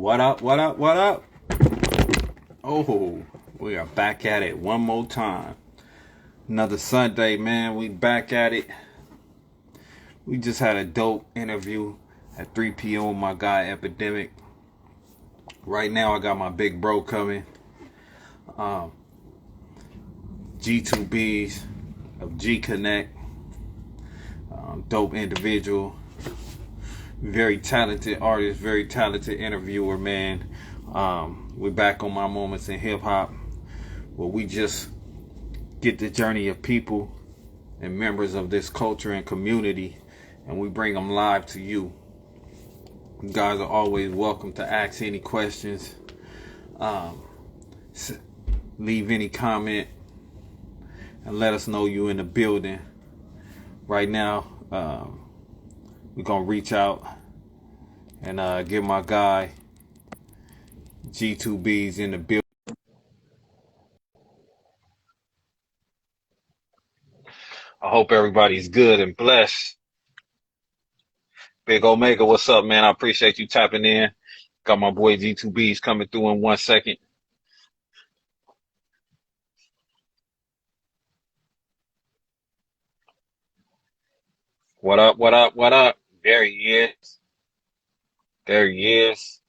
What up, what up, what up? Oh, we are back at it one more time. Another Sunday, man. We back at it. We just had a dope interview at 3 p.m. with my guy Epidemic. Right now, I got my big bro coming. GEE2BEEZ of G Connect. Dope individual. Very talented artist, very talented interviewer, man. We're back on My Moments in Hip Hop, where we just get the journey of people and members of this culture and community, and we bring them live to you. You guys are always welcome to ask any questions, leave any comment, and let us know you in the building. Right now, we're gonna reach out and get my guy GEE2BEEZ in the building. I hope everybody's good and blessed. Big Omega, what's up, man? I appreciate you tapping in. Got my boy GEE2BEEZ coming through in 1 second. What up, what up, what up? There he is. There he is.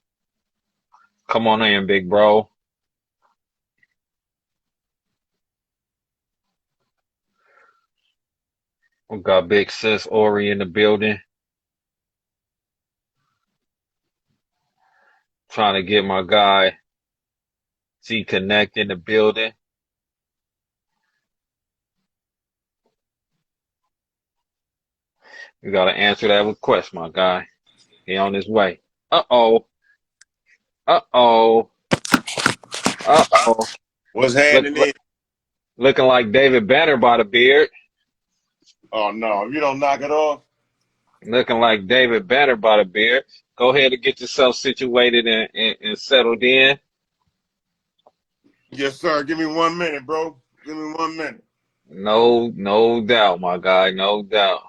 Come on in, big bro. We got big sis Ori in the building. Trying to get my guy G Connect in the building. We gotta answer that request, my guy. He on his way. Uh-oh. Uh-oh. Uh-oh. What's happening? Looking like David Banner by the beard. Oh no, if you don't knock it off. Looking like David Banner by the beard. Go ahead and get yourself situated and settled in. Yes, sir. Give me 1 minute, bro. Give me 1 minute. No doubt, my guy. No doubt.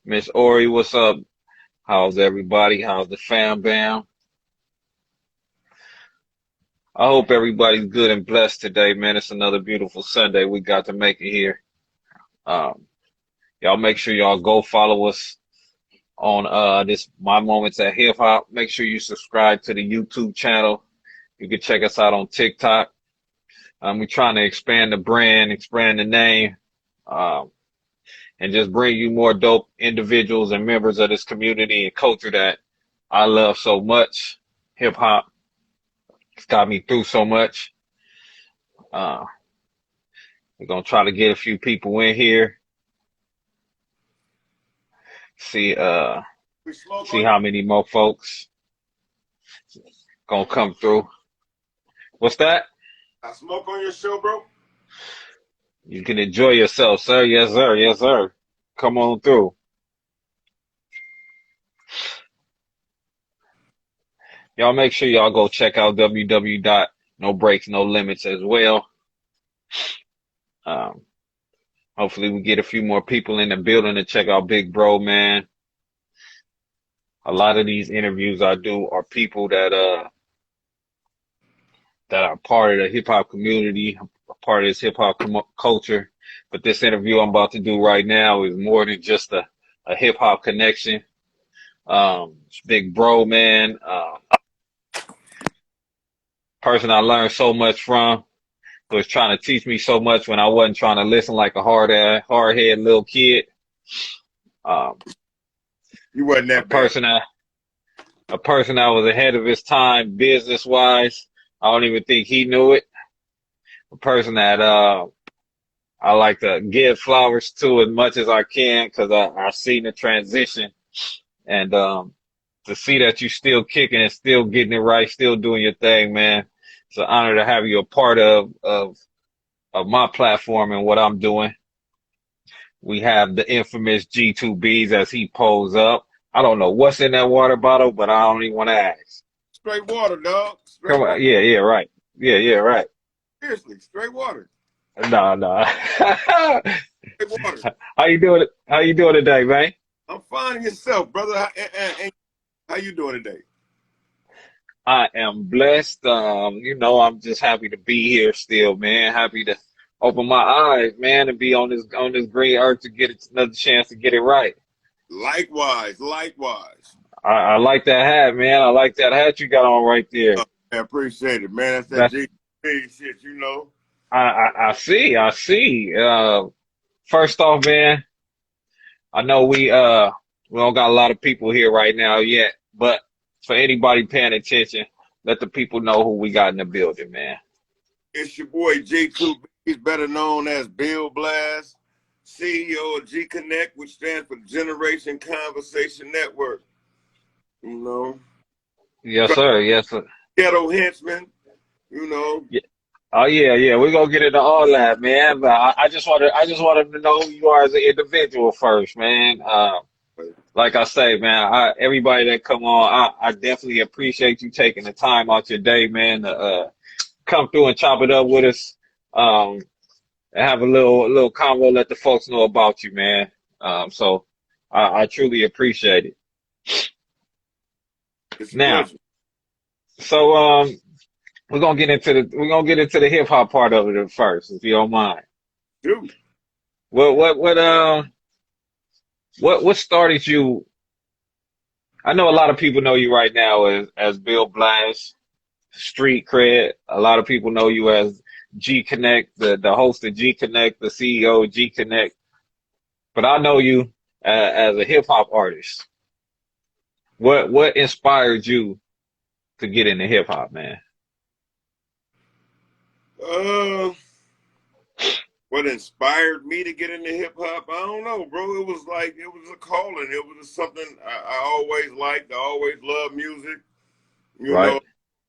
Miss Ori, what's up? How's everybody? How's the fam bam? I hope everybody's good and blessed today, man. It's another beautiful Sunday. We got to make it here. Y'all make sure y'all go follow us on this My Moments at Hip Hop. Make sure you subscribe to the YouTube channel. You can check us out on TikTok. We're trying to expand the brand, expand the name, and just bring you more dope individuals and members of this community and culture that I love so much. Hip hop. It's got me through so much. We're gonna try to get a few people in here. See how many more folks gonna come through. What's that? I smoke on your show, bro. You can enjoy yourself, sir. Yes, sir. Yes, sir. Come on through. Y'all make sure y'all go check out www.nobreaksnolimits as well. Hopefully we get a few more people in the building to check out Big Bro, man. A lot of these interviews I do are people that are part of the hip hop community, a part of this hip hop culture. But this interview I'm about to do right now is more than just a hip hop connection. It's Big Bro, man. Person I learned so much from, who was trying to teach me so much when I wasn't trying to listen like a hard-head little kid. You wasn't that bad. A person that was ahead of his time business-wise. I don't even think he knew it. A person that I like to give flowers to as much as I can, because I've seen the transition. And to see that you still kicking and still getting it right, still doing your thing, man. It's an honor to have you a part of my platform and what I'm doing. We have the infamous GEE2BEEZ as he pulls up. I don't know what's in that water bottle, but I don't even want to ask. Straight water, dog. Come on. Yeah, right. Yeah, right. Seriously, straight water. Nah. Straight water. How you doing? How you doing today, man? I'm fine yourself, brother. How you doing today? I am blessed. I'm just happy to be here still, man. Happy to open my eyes, man, and be on this green earth to get it another chance to get it right. Likewise, likewise. I like that hat, man. I like that hat you got on right there. I appreciate it, man. That's that That's GEE2BEEZ shit, you know. I see, I see. First off, man, I know we don't got a lot of people here right now yet, but for anybody paying attention, let the people know who we got in the building, man. It's your boy G2BEEZ, better known as Bill Blast, CEO of G Connect, which stands for Generation Conversation Network. You know, Yes, sir. Yes, sir. ghetto henchman. You know, Yeah. Oh yeah, yeah. We're gonna get into all that, man. But I just wanted to know who you are as an individual first, man. Like I say, man, everybody that come on, I definitely appreciate you taking the time out your day, man, to come through and chop it up with us. And have a little convo, let the folks know about you, man. So I truly appreciate it. it's a Now, pleasure. so we're gonna get into the hip hop part of it first, if you don't mind. Dude, What started you? I know a lot of people know you right now as Bill Blash, street cred. A lot of people know you as G Connect, the host of G Connect, the CEO of G Connect. But I know you as a hip hop artist. What inspired you to get into hip hop, man? uh, what inspired me to get into hip hop? I don't know, bro. It was like it was a calling. It was something I always liked. I always loved music. You Right, know,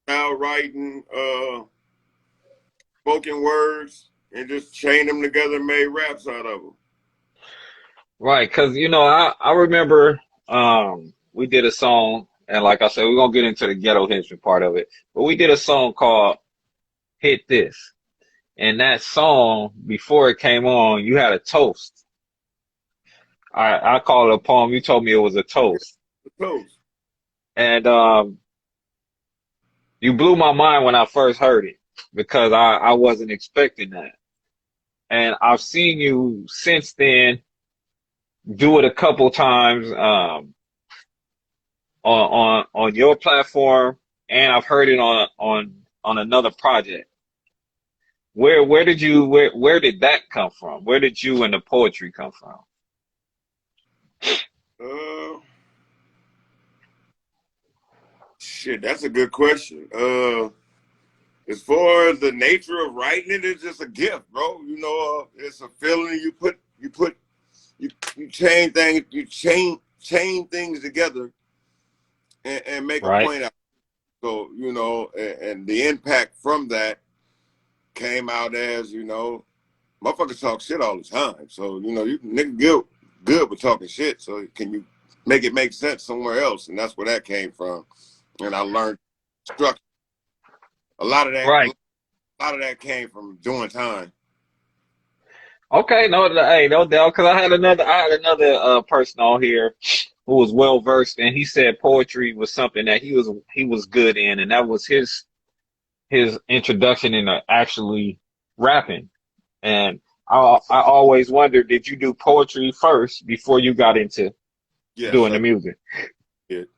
now writing spoken words and just chain them together and made raps out of them. right. Cause I remember we did a song, and like I said, we're gonna get into the ghetto history part of it. But we did a song called "Hit This," and that song before it came on, you had a toast. I call it a poem. You told me it was a toast, The toast. and you blew my mind when I first heard it because I wasn't expecting that. And I've seen you since then do it a couple times on your platform, and I've heard it on another project. Where did that come from? Where did you and the poetry come from? Uh, Shit, that's a good question. As far as the nature of writing it, it's just a gift, bro. You know, it's a feeling you chain things together and make a Right, point out. So, you know, and the impact from that came out as, you know, motherfuckers talk shit all the time. So, you know, you nigga good with talking shit. So can you make it make sense somewhere else? And that's where that came from. And I learned structure. A lot of that right. a lot of that came from doing time. Okay, no, hey, no doubt. Because I had another person on here who was well versed, and he said poetry was something that he was good in, and that was his introduction into actually rapping. And I always wondered, did you do poetry first before you got into Yes, doing I the music? did.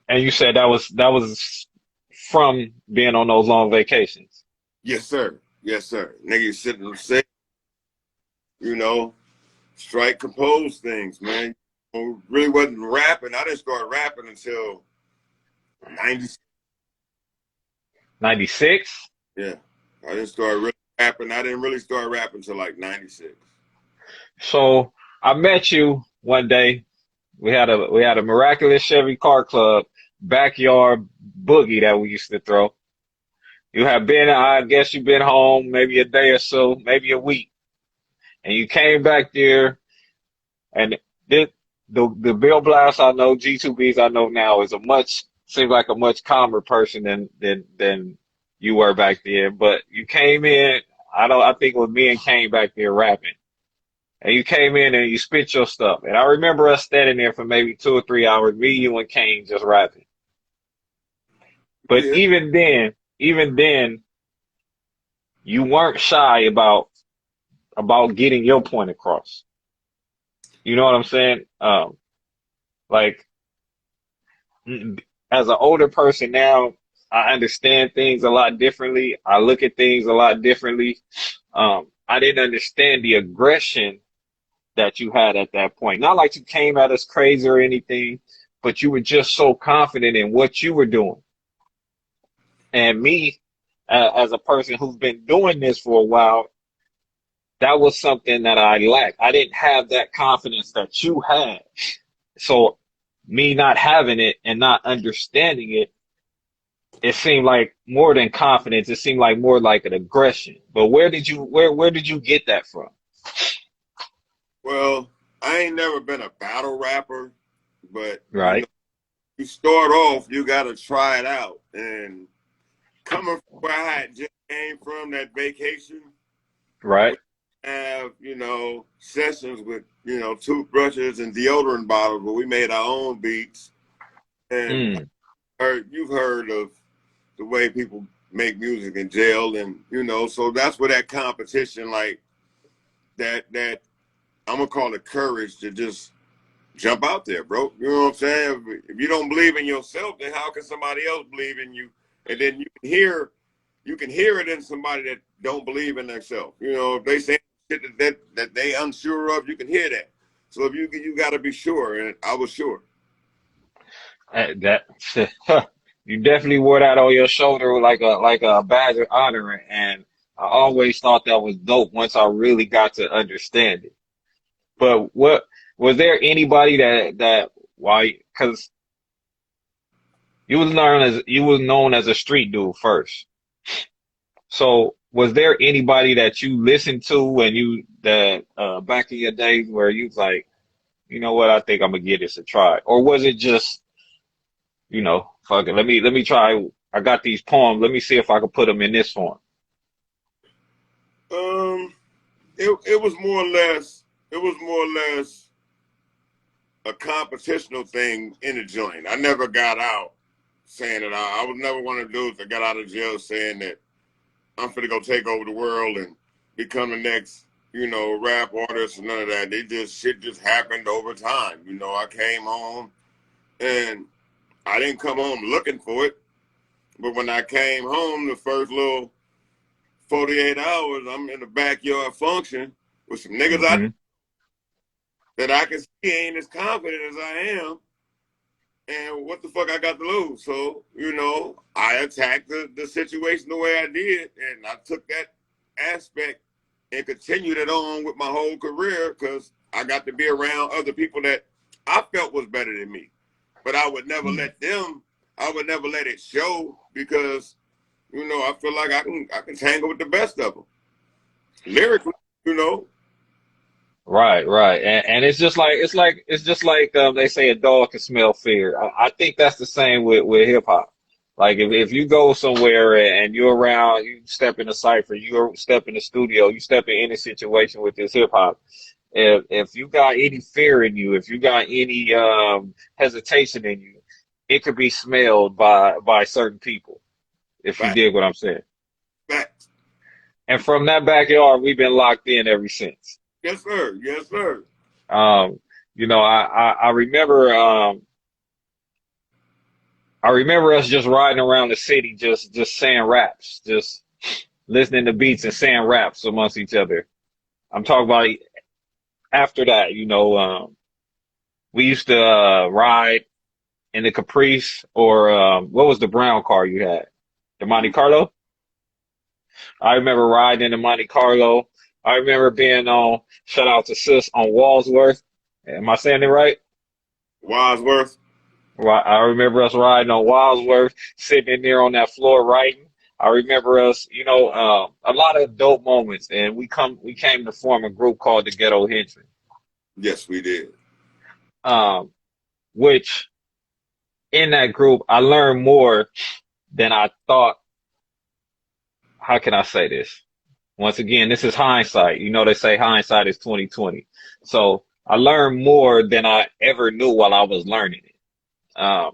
And you said that was from being on those long vacations. Yes, sir. Yes, sir. Niggas sitting and say, you know, strike compose things, man. Really wasn't rapping. I didn't start rapping until 90. 96? Yeah. I didn't start really rapping. I didn't really start rapping until like 96. So I met you one day. We had a miraculous Chevy car club backyard boogie that we used to throw. You have been, I guess you've been home maybe a day or so, maybe a week, and you came back there, and this, the Bill Blast I know, G2BEEZ I know now is seems like a much calmer person than you were back then. But you came in, I think it was me and Kane back there rapping. And you came in and you spit your stuff. And I remember us standing there for maybe 2 or 3 hours, me, you, and Kane just rapping. But Yeah. even then, you weren't shy about getting your point across. You know what I'm saying? Like as an older person now, I understand things a lot differently. I look at things a lot differently. I didn't understand the aggression that you had at that point. Not like you came at us crazy or anything, but you were just so confident in what you were doing. And me, as a person who's been doing this for a while, that was something that I lacked. I didn't have that confidence that you had. So me not having it and not understanding it, it seemed like more than confidence. It seemed like more like an aggression. But where did you get that from? Well, I ain't never been a battle rapper, but you know, Right, you start off, you gotta try it out. And coming from where I had just came from, that vacation, we right. have, you know, sessions with, you know, toothbrushes and deodorant bottles, but we made our own beats. And Mm, you've heard of the way people make music in jail, and you know, so that's where that competition, like that I'm gonna call it courage to just jump out there, bro. You know what I'm saying? If you don't believe in yourself, then how can somebody else believe in you? And then you can hear it in somebody that don't believe in themselves. You know, if they say shit that they unsure of, you can hear that. So if you got to be sure, and I was sure. that you definitely wore that on your shoulder like a badge of honor, and I always thought that was dope once I really got to understand it. But what was there anybody that why? Because you was known as a street dude first. So was there anybody that you listened to and you that back in your days where you was like, you know what, I think I'm gonna give this a try, or was it just fuck it, let me try. I got these poems. Let me see if I can put them in this form. Um, it was more or less a competitional thing in the joint. I never got out saying that I was never one of the dudes that got out of jail saying that I'm finna go take over the world and become the next, you know, rap artist and none of that. Shit just happened over time. You know, I came home and I didn't come home looking for it. But when I came home, the first little 48 hours, I'm in the backyard function with some niggas Hmm. that I can see ain't as confident as I am. And what the fuck I got to lose? So, you know, I attacked the situation the way I did. And I took that aspect and continued it on with my whole career because I got to be around other people that I felt was better than me. But I would never I would never let it show because, you know, I feel like I can tangle with the best of them. Lyrically, you know. Right, right. And it's just like they say a dog can smell fear. I think that's the same with hip hop. Like if you go somewhere and you're around, you step in a cipher, you step in the studio, you step in any situation with this hip hop. If you got any fear in you, if you got any hesitation in you, it could be smelled by certain people, if you Fact, dig what I'm saying. fact. And from that backyard, we've been locked in ever since. Yes, sir. Yes, sir. Um, I remember I remember us just riding around the city, just saying raps, just listening to beats and saying raps amongst each other. I'm talking about after that, we used to ride in the Caprice or what was the brown car you had? The Monte Carlo? I remember riding in the Monte Carlo. I remember being on, shout out to Sis on Walsworth. Am I saying it right? Wadsworth. I remember us riding on Walsworth, sitting in there on that floor writing. I remember us, a lot of dope moments, and we came to form a group called the Ghetto Henchmen, Yes, we did. um, which in that group I learned more than I thought. How can I say this? Once again, this is hindsight. You know, they say hindsight is 2020. So I learned more than I ever knew while I was learning it. Um,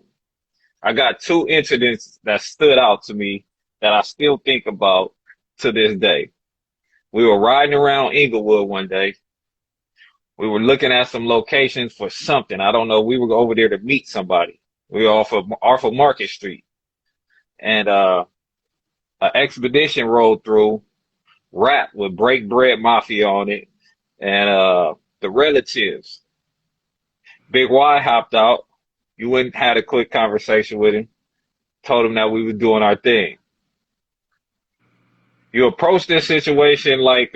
I got two incidents that stood out to me that I still think about to this day. We were riding around Inglewood one day. We were looking at some locations for something. I don't know. We were over there to meet somebody. We were off of Market Street, and an expedition rolled through, rap with Break Bread Mafia on it, and the relatives. Big Y hopped out. You went and had a quick conversation with him. Told him that we were doing our thing. You approach this situation like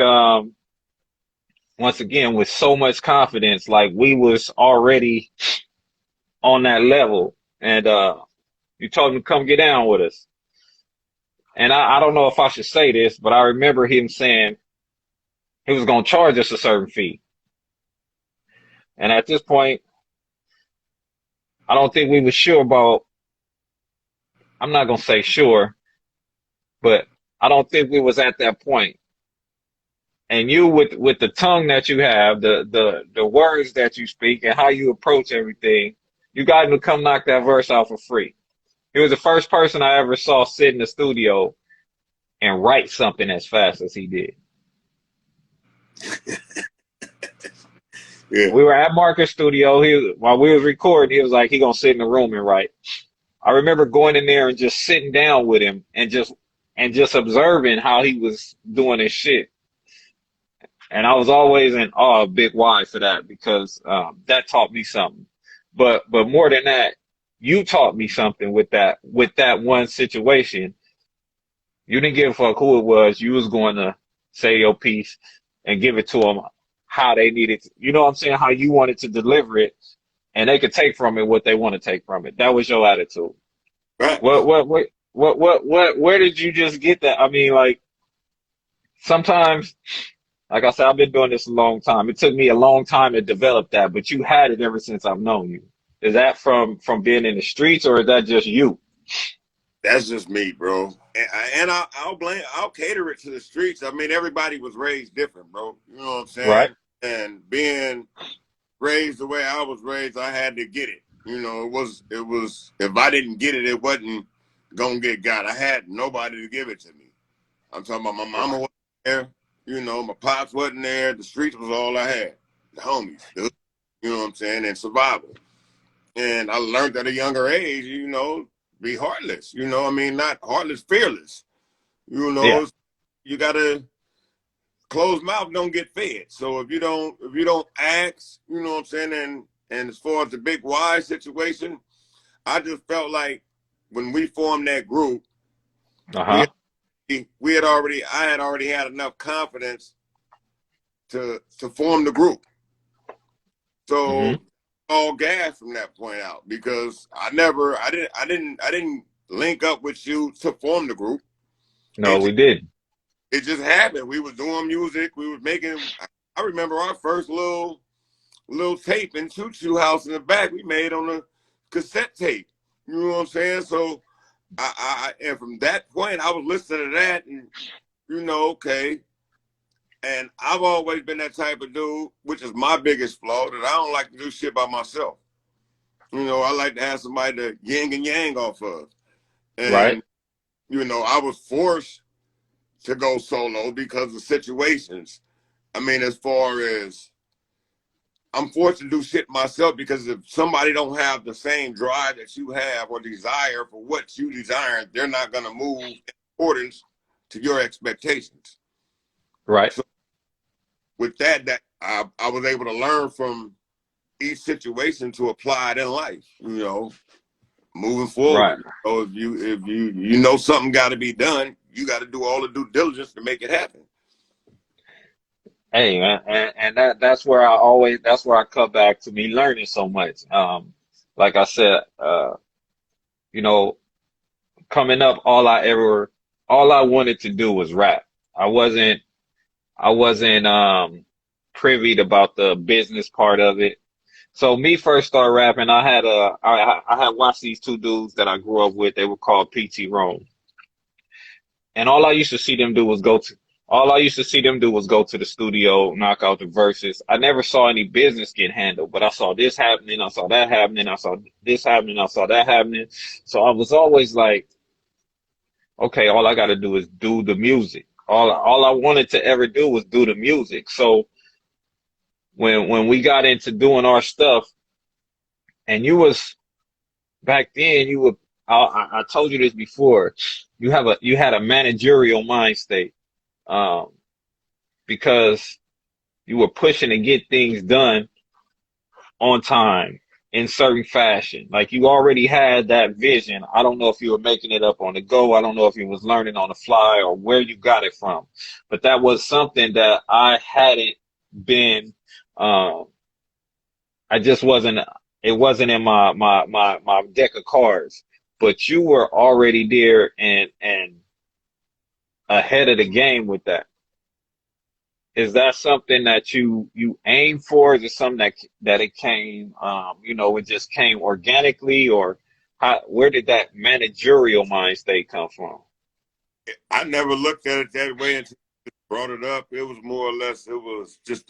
once again with so much confidence, like we was already on that level, and you told him to come get down with us. And I don't know if I should say this, but I remember him saying he was gonna charge us a certain fee. And at this point, I don't think we were sure about. I'm not gonna say sure, but I don't think we was at that point. And you with the tongue that you have, the words that you speak and how you approach everything, you got him to come knock that verse out for free. He was the first person I ever saw sit in the studio and write something as fast as he did. Yeah. We were at Marcus Studio. While we was recording, he was like, he gonna sit in the room and write. I remember going in there and just sitting down with him and just observing how he was doing his shit. And I was always in awe of Big Y for that because that taught me something. But more than that, you taught me something with that one situation. You didn't give a fuck who it was. You was going to say your piece and give it to them how they needed. You know what I'm saying? How you wanted to deliver it, and they could take from it what they want to take from it. That was your attitude. Right. Where did you just get that? I mean, like sometimes, like I said, I've been doing this a long time. It took me a long time to develop that, but you had it ever since I've known you. Is that from being in the streets, or is that just you? That's just me, bro. And I'll cater it to the streets. I mean, everybody was raised different, bro. You know what I'm saying? Right, And being raised the way I was raised, I had to get it. You know, it was if I didn't get it, it wasn't gonna get got. I had nobody to give it to me. I'm talking about my mama wasn't there, you know, my pops wasn't there, the streets was all I had. The homies, you know what I'm saying, and survival. And I learned at a younger age, you know, be heartless. You know, I mean, not heartless, fearless. You yeah, know, you gotta closed mouth don't get fed. So if you don't ask, you know what I'm saying, and as far as the Big Y situation, I just felt like when we formed that group, uh-huh, I had already had enough confidence to form the group. hmm. So all gas from that point out because I didn't link up with you to form the group. No, we didn't. It just happened. We was doing music. We was making. I remember our first little tape in Choo Choo House in the back. We made on a cassette tape. You know what I'm saying? So and from that point, I was listening to that, and you know, okay. And I've always been that type of dude, which is my biggest flaw, that I don't like to do shit by myself. You know, I like to have somebody to yin and yang off of. Right, And, you know, I was forced to go solo because of situations. I mean, as far as I'm forced to do shit myself because if somebody don't have the same drive that you have or desire for what you desire, they're not going to move in accordance to your expectations. right, So with that I was able to learn from each situation to apply it in life, you know, moving right. forward. So if you know something got to be done, you got to do all the due diligence to make it happen. Hey, man, and that's where I come back to me learning so much. Like I said, you know, coming up, all I wanted to do was rap. I wasn't, I wasn't privy about the business part of it. So me first start rapping, I had watched these two dudes that I grew up with. They were called PT Rome, and all I used to see them do was go to All I used to see them do was go to the studio, knock out the verses. I never saw any business get handled, but I saw this happening, I saw that happening, I saw this happening, I saw that happening. So I was always like, okay, all I got to do is do the music. All I wanted to ever do was do the music. So when we got into doing our stuff, and you was back then, you were I told you this before. You had a managerial mind state, um, because you were pushing to get things done on time in certain fashion. Like you already had that vision. I don't know if you were making it up on the go. I don't know if you was learning on the fly or where you got it from. But that was something that I hadn't been, um, I just wasn't, it wasn't in my deck of cards. But you were already there and ahead of the game with that. Is that something that you aim for? Is it something that it came, it just came organically, or where did that managerial mind state come from? I never looked at it that way until you brought it up. It was more or less, it was just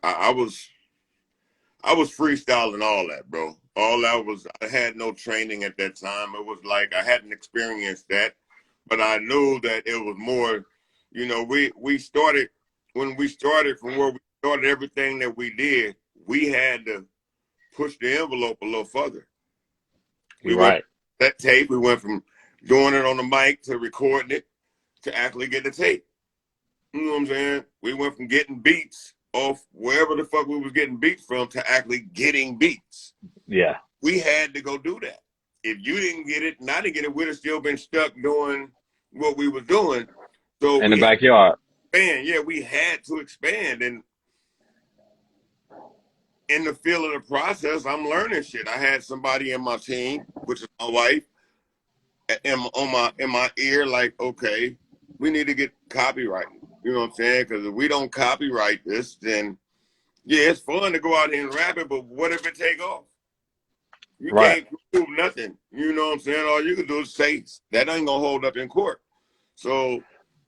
I was freestyling all that, bro. All that was, I had no training at that time. It was like I hadn't experienced that, but I knew that it was more, we started, when we started from where we started, everything that we did, we had to push the envelope a little further. We You're went right. from that tape, we went from doing it on the mic to recording it to actually getting the tape. You know what I'm saying? We went from getting beats off wherever the fuck we was getting beats from to actually getting beats. Yeah. We had to go do that. If you didn't get it and I didn't get it, we'd have still been stuck doing what we were doing. So In the we had backyard. to expand. Yeah, we had to expand. And in the field of the process, I'm learning shit. I had somebody in my team, which is my wife, in my ear, like, okay, we need to get copyright. You know what I'm saying? Because if we don't copyright this, then yeah, it's fun to go out here and rap it, but what if it take off? You Right. can't prove nothing. You know what I'm saying? All you can do is say that ain't gonna hold up in court. So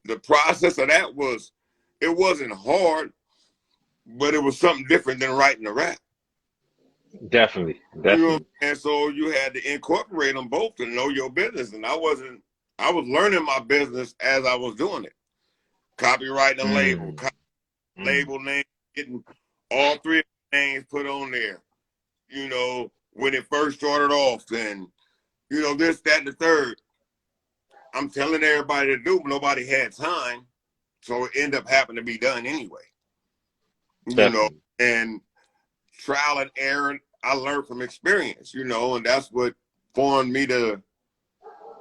the process of that was, it wasn't hard, but it was something different than writing a rap. Definitely. You know, Definitely. and so you had to incorporate them both to know your business. And I was learning my business as I was doing it. Copyright and label, Mm, mm. label name, getting all three names put on there. When it first started off, and this, that, and the third. I'm telling everybody to do, but nobody had time, so it ended up having to be done anyway. You know, Definitely. and trial and error, I learned from experience. And that's what formed me to,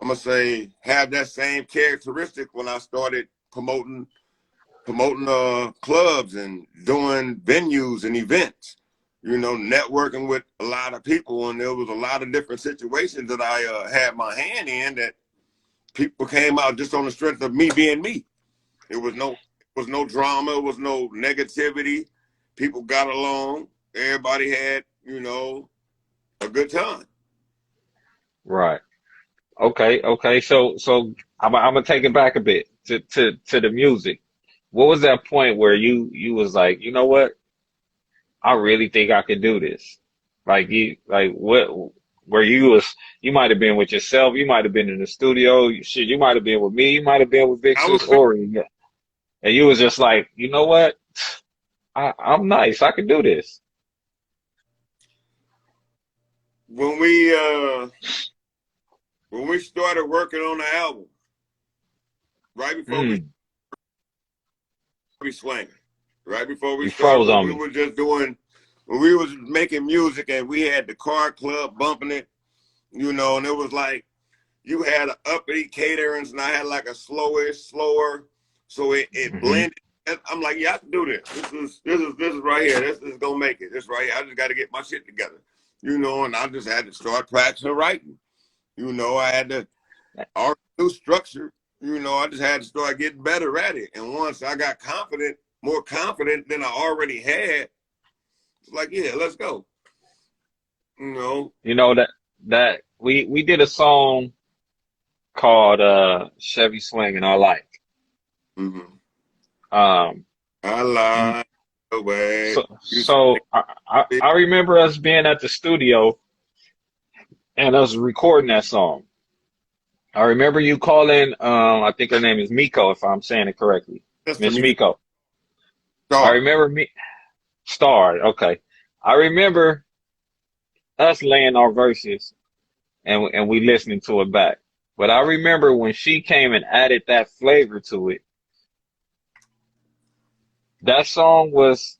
I'm gonna say, have that same characteristic when I started promoting clubs and doing venues and events. Networking with a lot of people, and there was a lot of different situations that I had my hand in that people came out just on the strength of me being me. It was no drama, it was no negativity. People got along. Everybody had, a good time. Right. Okay. Okay. So I'm gonna take it back a bit to the music. What was that point where you was like, you know what? I really think I could do this. Like what, where you might have been with yourself, you might have been in the studio, shit, you might have been with me, you might have been with Big I Sis was Ori, and you was just like, you know what? I'm nice. I can do this. when we uh when we started working on the album, right before Mm, we swinging, right before we you started, froze when on we me. were just doing, when we was making music and we had the car club bumping it, and it was like you had an uppity caterings and I had like a slower, so it Hmm. blended. And I'm like, yeah, I can do this. This is right here. This is gonna make it. This right here. I just got to get my shit together, and I just had to start practicing writing. I had to already do structure. I just had to start getting better at it. And once I got confident, more confident than I already had, it's like, yeah, let's go. You know, You know that we did a song called Chevy Swing and I like. mm-hmm. Um, I like the way you so say I remember us being at the studio and us recording that song. I remember you calling, I think her name is Miko, if I'm saying it correctly. Sister Miss Me Miko. I Star. remember me, Star, okay. I remember us laying our verses and we listening to it back. But I remember when she came and added that flavor to it, that song was,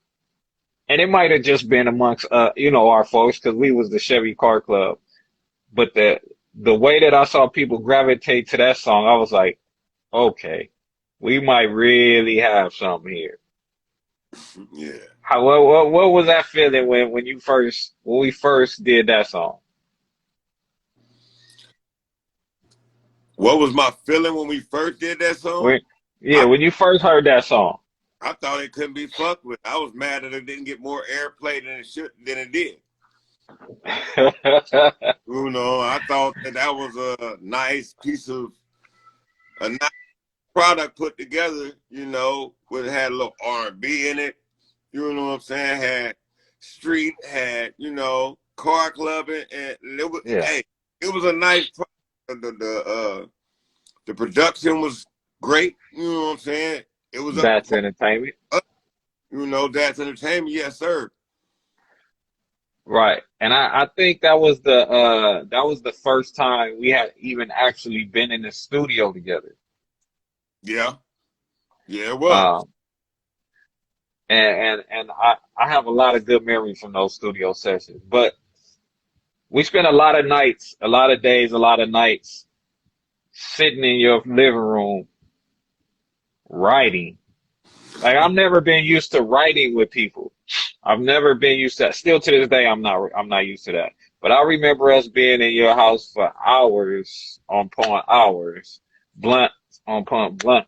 and it might have just been amongst, our folks, because we was the Chevy Car Club. But the way that I saw people gravitate to that song, I was like, okay, we might really have something here. Yeah. What was that feeling when we first did that song? What was my feeling when we first did that song? When yeah, I when you first heard that song. I thought it couldn't be fucked with. I was mad that it didn't get more airplay than it did. You know, I thought that was a nice piece of a nice product put together. You know, it had a little R&B in it. You know what I'm saying? Had street, had car clubbing, and it was Yeah, hey, it was a nice product. The production was great. You know what I'm saying? It was up to that's par. entertainment. That's entertainment. Yes, sir. Right. And I think that was the first time we had even actually been in the studio together. Yeah, yeah, it was. Um and I have a lot of good memories from those studio sessions. But we spent a lot of nights, a lot of days, a lot of nights sitting in your living room writing. Like I've never been used to writing with people. I've never been used to that. Still to this day, I'm not used to that. But I remember us being in your house for hours upon hours, blunt upon blunt,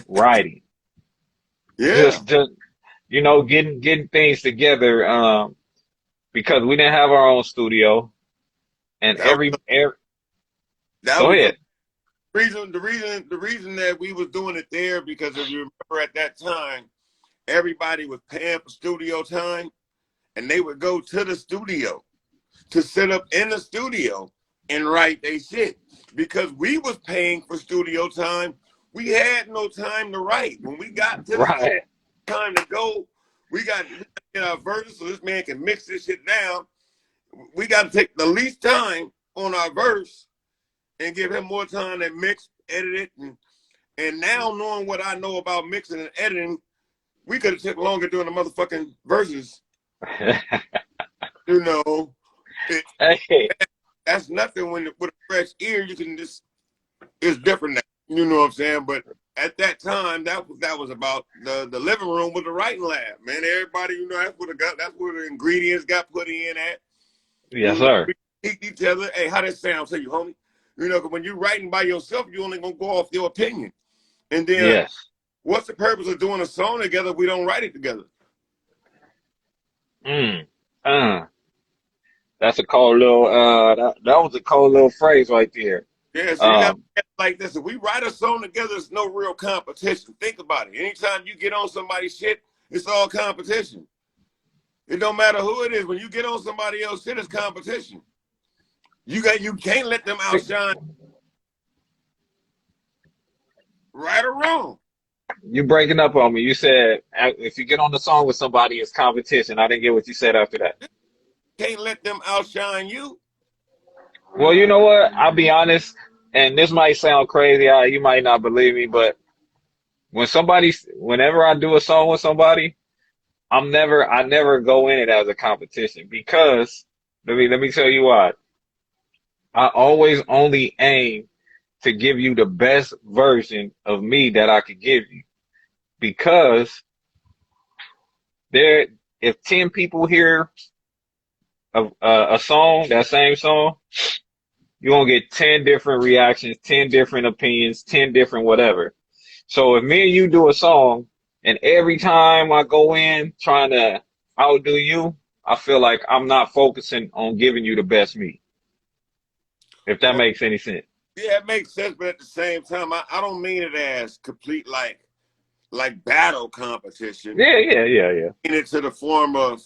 writing. Yeah, Just getting things together. Because we didn't have our own studio, and that every that go was the ahead. reason. The reason that we was doing it there because if you remember at that time, everybody was paying for studio time, and they would go to the studio to sit up in the studio and write their shit because we was paying for studio time. We had no time to write. When we got to the Right. time to go, we got to get our verses so this man can mix this shit down. We got to take the least time on our verse and give him more time to mix, edit it, and now knowing what I know about mixing and editing, we could have took longer doing the motherfucking verses. You know, it, Hey, that's nothing when with a fresh ear you can just it's different now. You know what I'm saying? But at that time, that was about the living room was the writing lab, man. Everybody, that's where the ingredients got put in at. yes, You know, sir. we teach each other, hey, how that sound to you, homie? You know, because when you're writing by yourself, you only gonna go off your opinion. And then Yes. what's the purpose of doing a song together if we don't write it together? Mm. Uh, that's a cold little that was a cold little phrase right there. Yeah, so you got to Um, get like this. If we write a song together, it's no real competition. Think about it. Anytime you get on somebody's shit, it's all competition. It don't matter who it is. When you get on somebody else's shit, it's competition. You can't let them see, outshine right or wrong. you breaking up on me. You said if you get on the song with somebody, it's competition. I didn't get what you said after that. Can't let them outshine you. Well, you know what? I'll be honest, and this might sound crazy. You might not believe me, but whenever I do a song with somebody, I never go in it as a competition because let me tell you why. I always only aim to give you the best version of me that I could give you because there, if 10 people hear a song, that same song, you're gonna get 10 different reactions, 10 different opinions, 10 different whatever. So if me and you do a song and every time I go in trying to outdo you, I feel like I'm not focusing on giving you the best me, if that Well, makes any sense. yeah, it makes sense, but at the same time, I don't mean it as complete like like battle competition, Yeah. and into the form of,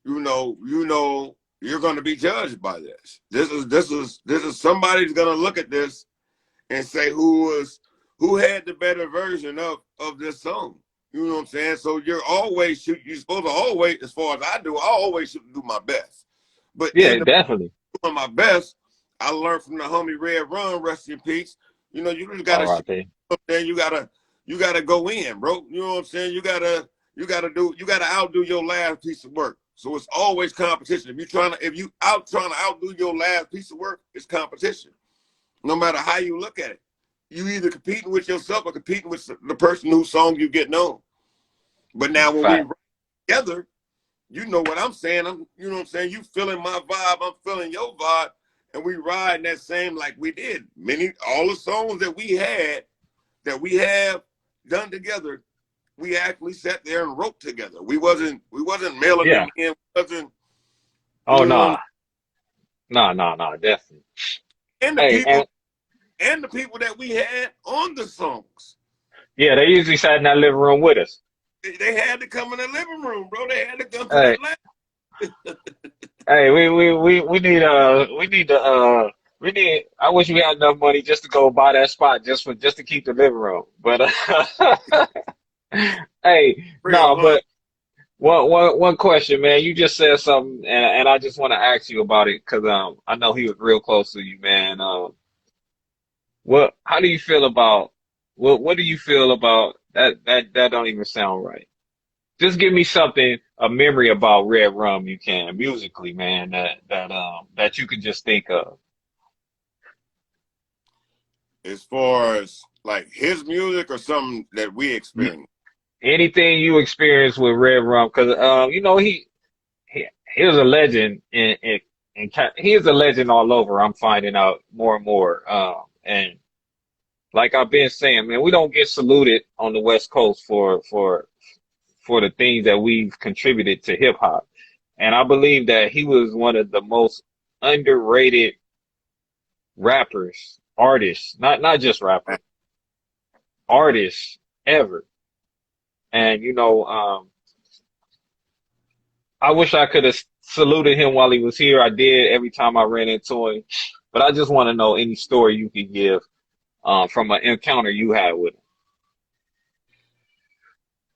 you're going to be judged by this. This is somebody's going to look at this and say who had the better version of this song. You know what I'm saying? So you're supposed to always, as far as I do, I always should do my best. But Yeah, in the definitely. doing my best, I learned from the homie Red Run, rest in peace. You just gotta shoot R.I.P. up there. You gotta go in, bro. You know what I'm saying? You gotta outdo your last piece of work. So it's always competition. If you trying to outdo your last piece of work, it's competition. No matter how you look at it, you either competing with yourself or competing with the person whose song you get known. But now when we Fact. ride together, you know what I'm saying. You know what I'm saying. You feeling my vibe, I'm feeling your vibe, and we riding that same like we did. All the songs that we have done together, we actually sat there and wrote together. We wasn't mailing Yeah. them in. We wasn't, Oh, you know, nah, definitely. and the Hey, people and and the people that we had on the songs. yeah, they usually sat in that living room with us. They had to come in the living room, bro. They had to come to Hey, that lab. hey, we need. I wish we had enough money just to go buy that spot just to keep the living room. But hey, Real, no, huh? but one question, man. You just said something, and I just want to ask you about it because I know he was real close to you, man. How do you feel about what do you feel about that don't even sound right. Just give me something, a memory about Red Rum you can musically, man, that you can just think of. As far as like his music or something that we experienced. Anything you experience with Red Rum, because he he was a legend he is a legend all over. I'm finding out more and more. And like I've been saying, man, we don't get saluted on the West Coast for the things that we've contributed to hip hop. And I believe that he was one of the most underrated rappers, artists, not just rapper, artists ever. And I wish I could have saluted him while he was here. I did every time I ran into him. But I just want to know any story you could give from an encounter you had with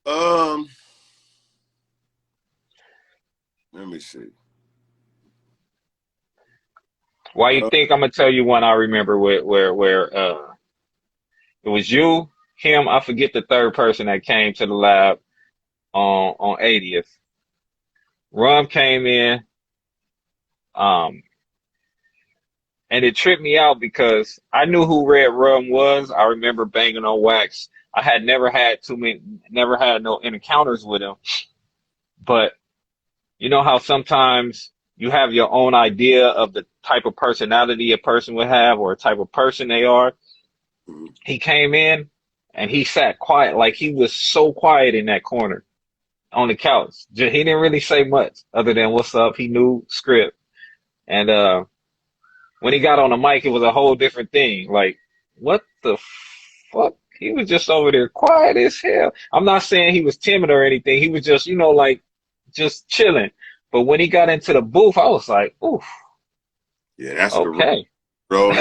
him. Um, Let me see. Why you Uh, think I'm gonna tell you one I remember where it was you, him, I forget the third person that came to the lab on 80th. Rum came in, um, and it tripped me out because I knew who Red Rum was. I remember banging on wax. I had never had no encounters with him. But you know how sometimes you have your own idea of the type of personality a person would have or a type of person they are. He came in and he sat quiet, like he was so quiet in that corner on the couch. He didn't really say much other than what's up. He knew script. And when he got on the mic, it was a whole different thing. Like, what the fuck? He was just over there quiet as hell. I'm not saying he was timid or anything. He was just, like just chilling. But when he got into the booth, I was like, oof, yeah, that's the okay. bro.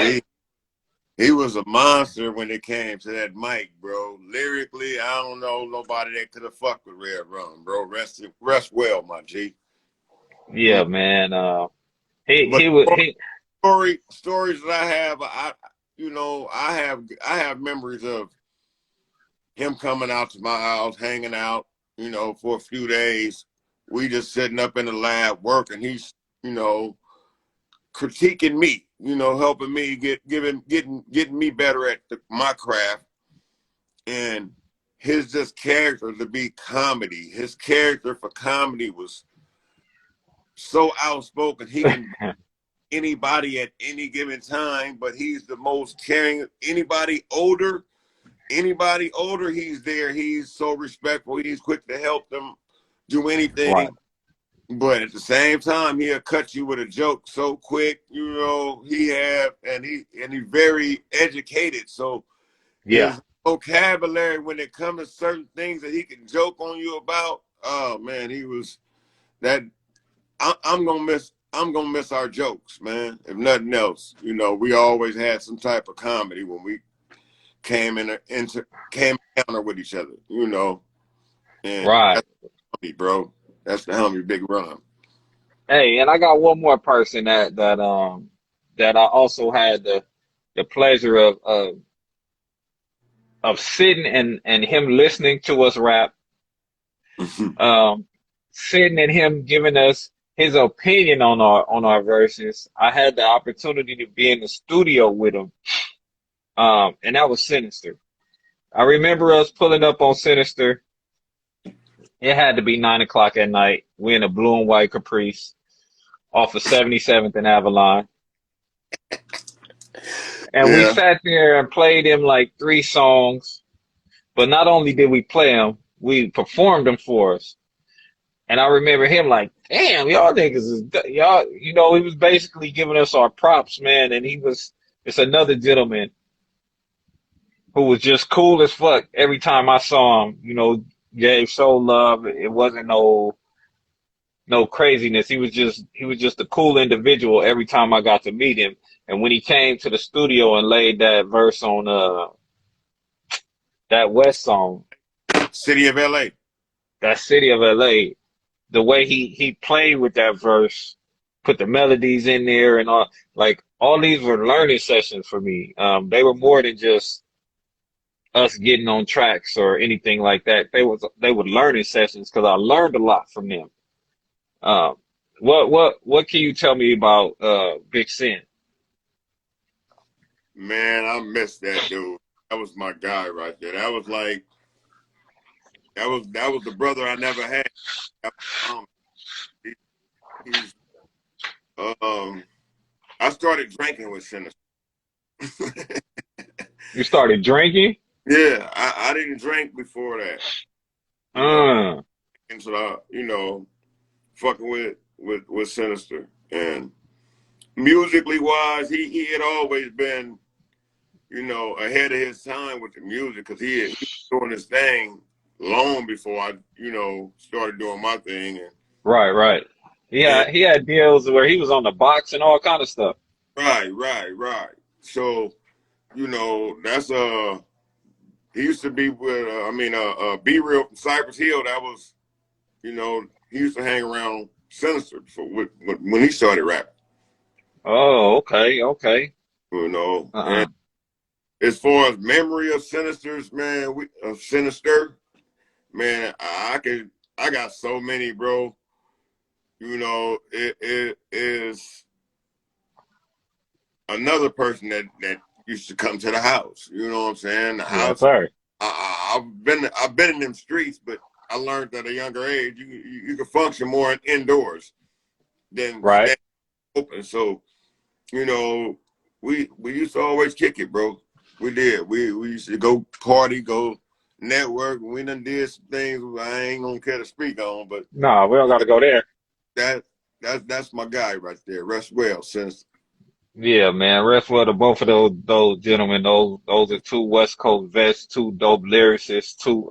He was a monster when it came to that mic, bro. Lyrically, I don't know nobody that could have fucked with Red Rum, bro. Rest well, my G. Yeah, man. But He was he stories that I have, I have memories of him coming out to my house, hanging out, for a few days. We just sitting up in the lab working. He's, critiquing me, helping me getting me better at my craft. And his just character to be comedy. His character for comedy was so outspoken. He can anybody at any given time, but he's the most caring. Anybody older, he's there. He's so respectful. He's quick to help them do right. anything. But at the same time, he'll cut you with a joke so quick. He's very educated. So Yeah. vocabulary when it comes to certain things that he can joke on you about. Oh man, he was that. I'm gonna miss our jokes, man. If nothing else, you know, we always had some type of comedy when we came came encounter with each other, you know. And Right. that's the homie, bro. That's the homie, Big Ron. Hey, and I got one more person that I also had the pleasure of sitting and him listening to us rap, um, sitting and him giving us his opinion on our verses. I had the opportunity to be in the studio with him, and that was Sinister. I remember us pulling up on Sinister. It had to be 9 o'clock at night. We in a blue and white Caprice off of 77th and Avalon. And we Yeah. sat there and played him like three songs. But not only did we play them, we performed them for us. And I remember him like, damn, y'all niggas is, y'all, you know, he was basically giving us our props, man. And it's another gentleman who was just cool as fuck every time I saw him, you know, gave so love. It wasn't no craziness. He was just a cool individual every time I got to meet him. And when he came to the studio and laid that verse on that West song, City of LA. that City of LA, the way he played with that verse, put the melodies in there and all these were learning sessions for me. They were more than just us getting on tracks or anything like that. They were learning sessions because I learned a lot from them. Um, what can you tell me about Big Sin? Man, I miss that dude. That was my guy right there. That was like that was the brother I never had. He, he's I started drinking with Sinister. You started drinking? Yeah, I didn't drink before that. You know, Uh, and so you know, fucking with Sinister. And musically wise, he had always been, you know, ahead of his time with the music because he was doing his thing long before I, you know, started doing my thing. right, right. And Yeah, he had deals where he was on the box and all kind of stuff. right. So, you know, that's he used to be with Be Real from Cypress Hill. That was, you know, he used to hang around Sinister when he started rapping. Oh, okay, okay. You know, Uh-uh. and as far as memory of Sinisters, man, Sinister, man, I got so many, bro. You know, it is another person that used to come to the house. You know what I'm saying? The Yes, house. sir. I've been in them streets, but I learned at a younger age you can function more indoors than Right. staying open. So you know, we used to always kick it, bro. We did. We used to go party, go network. We done did some things I ain't gonna care to speak on, but No, we don't got to go there. that that's my guy right there. Rest well, since Yeah, man. Rest well to both of those gentlemen. Those are two West Coast vets, two dope lyricists, two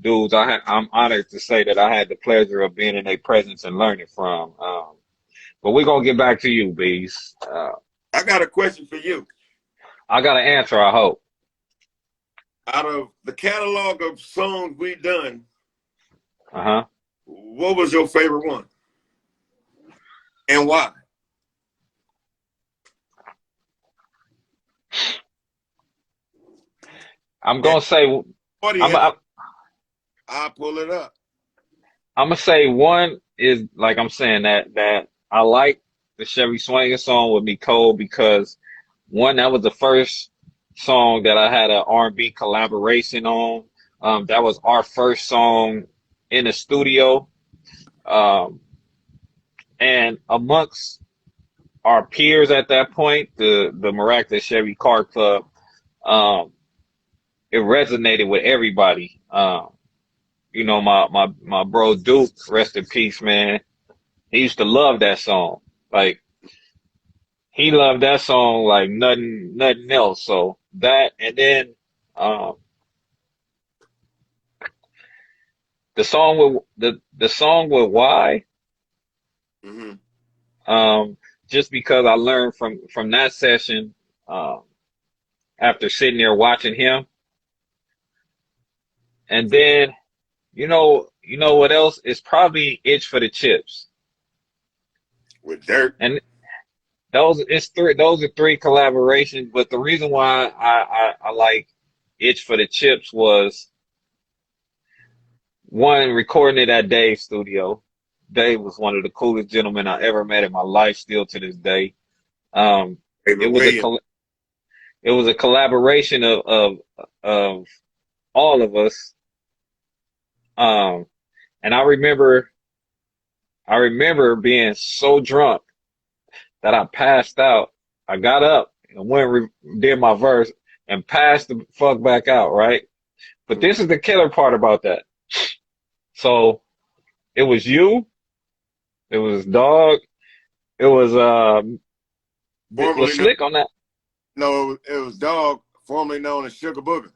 dudes. I'm honored to say that I had the pleasure of being in their presence and learning from. But we're gonna get back to you, Bees. I got a question for you. I got an answer, I hope. Out of the catalog of songs we done, Uh-huh. what was your favorite one and why? I'm And gonna say I'm audience, I'm, I'll pull it up. I'm gonna say one is like I'm saying that I like the Chevy Swanger song with Me Cold because one, that was the first song that I had an R&B collaboration on. That was our first song in the studio. Um, and amongst our peers at that point, the Miraculous Chevy Car Club, um, it resonated with everybody. You know, my bro Duke, rest in peace, man. He used to love that song. Like he loved that song like nothing else. So that, and then Um, the song with the song with Why, Hmm. um, just because I learned from that session, um, after sitting there watching him, and then you know what else? It's probably Itch for the Chips, With Dirt. and those are three collaborations. But the reason why I like Itch for the Chips was one, recording it at Dave's studio. Dave was one of the coolest gentlemen I ever met in my life, still to this day. Um, it David was a Williams. it was a collaboration of all of us. Um, and I remember being so drunk that I passed out. I got up and did my verse and passed the fuck back out, right? But this is the killer part about that. So it was you, it was Dog, it was was Formerly known, Slick on that. no, it was Dog, formerly known as Sugar Booger.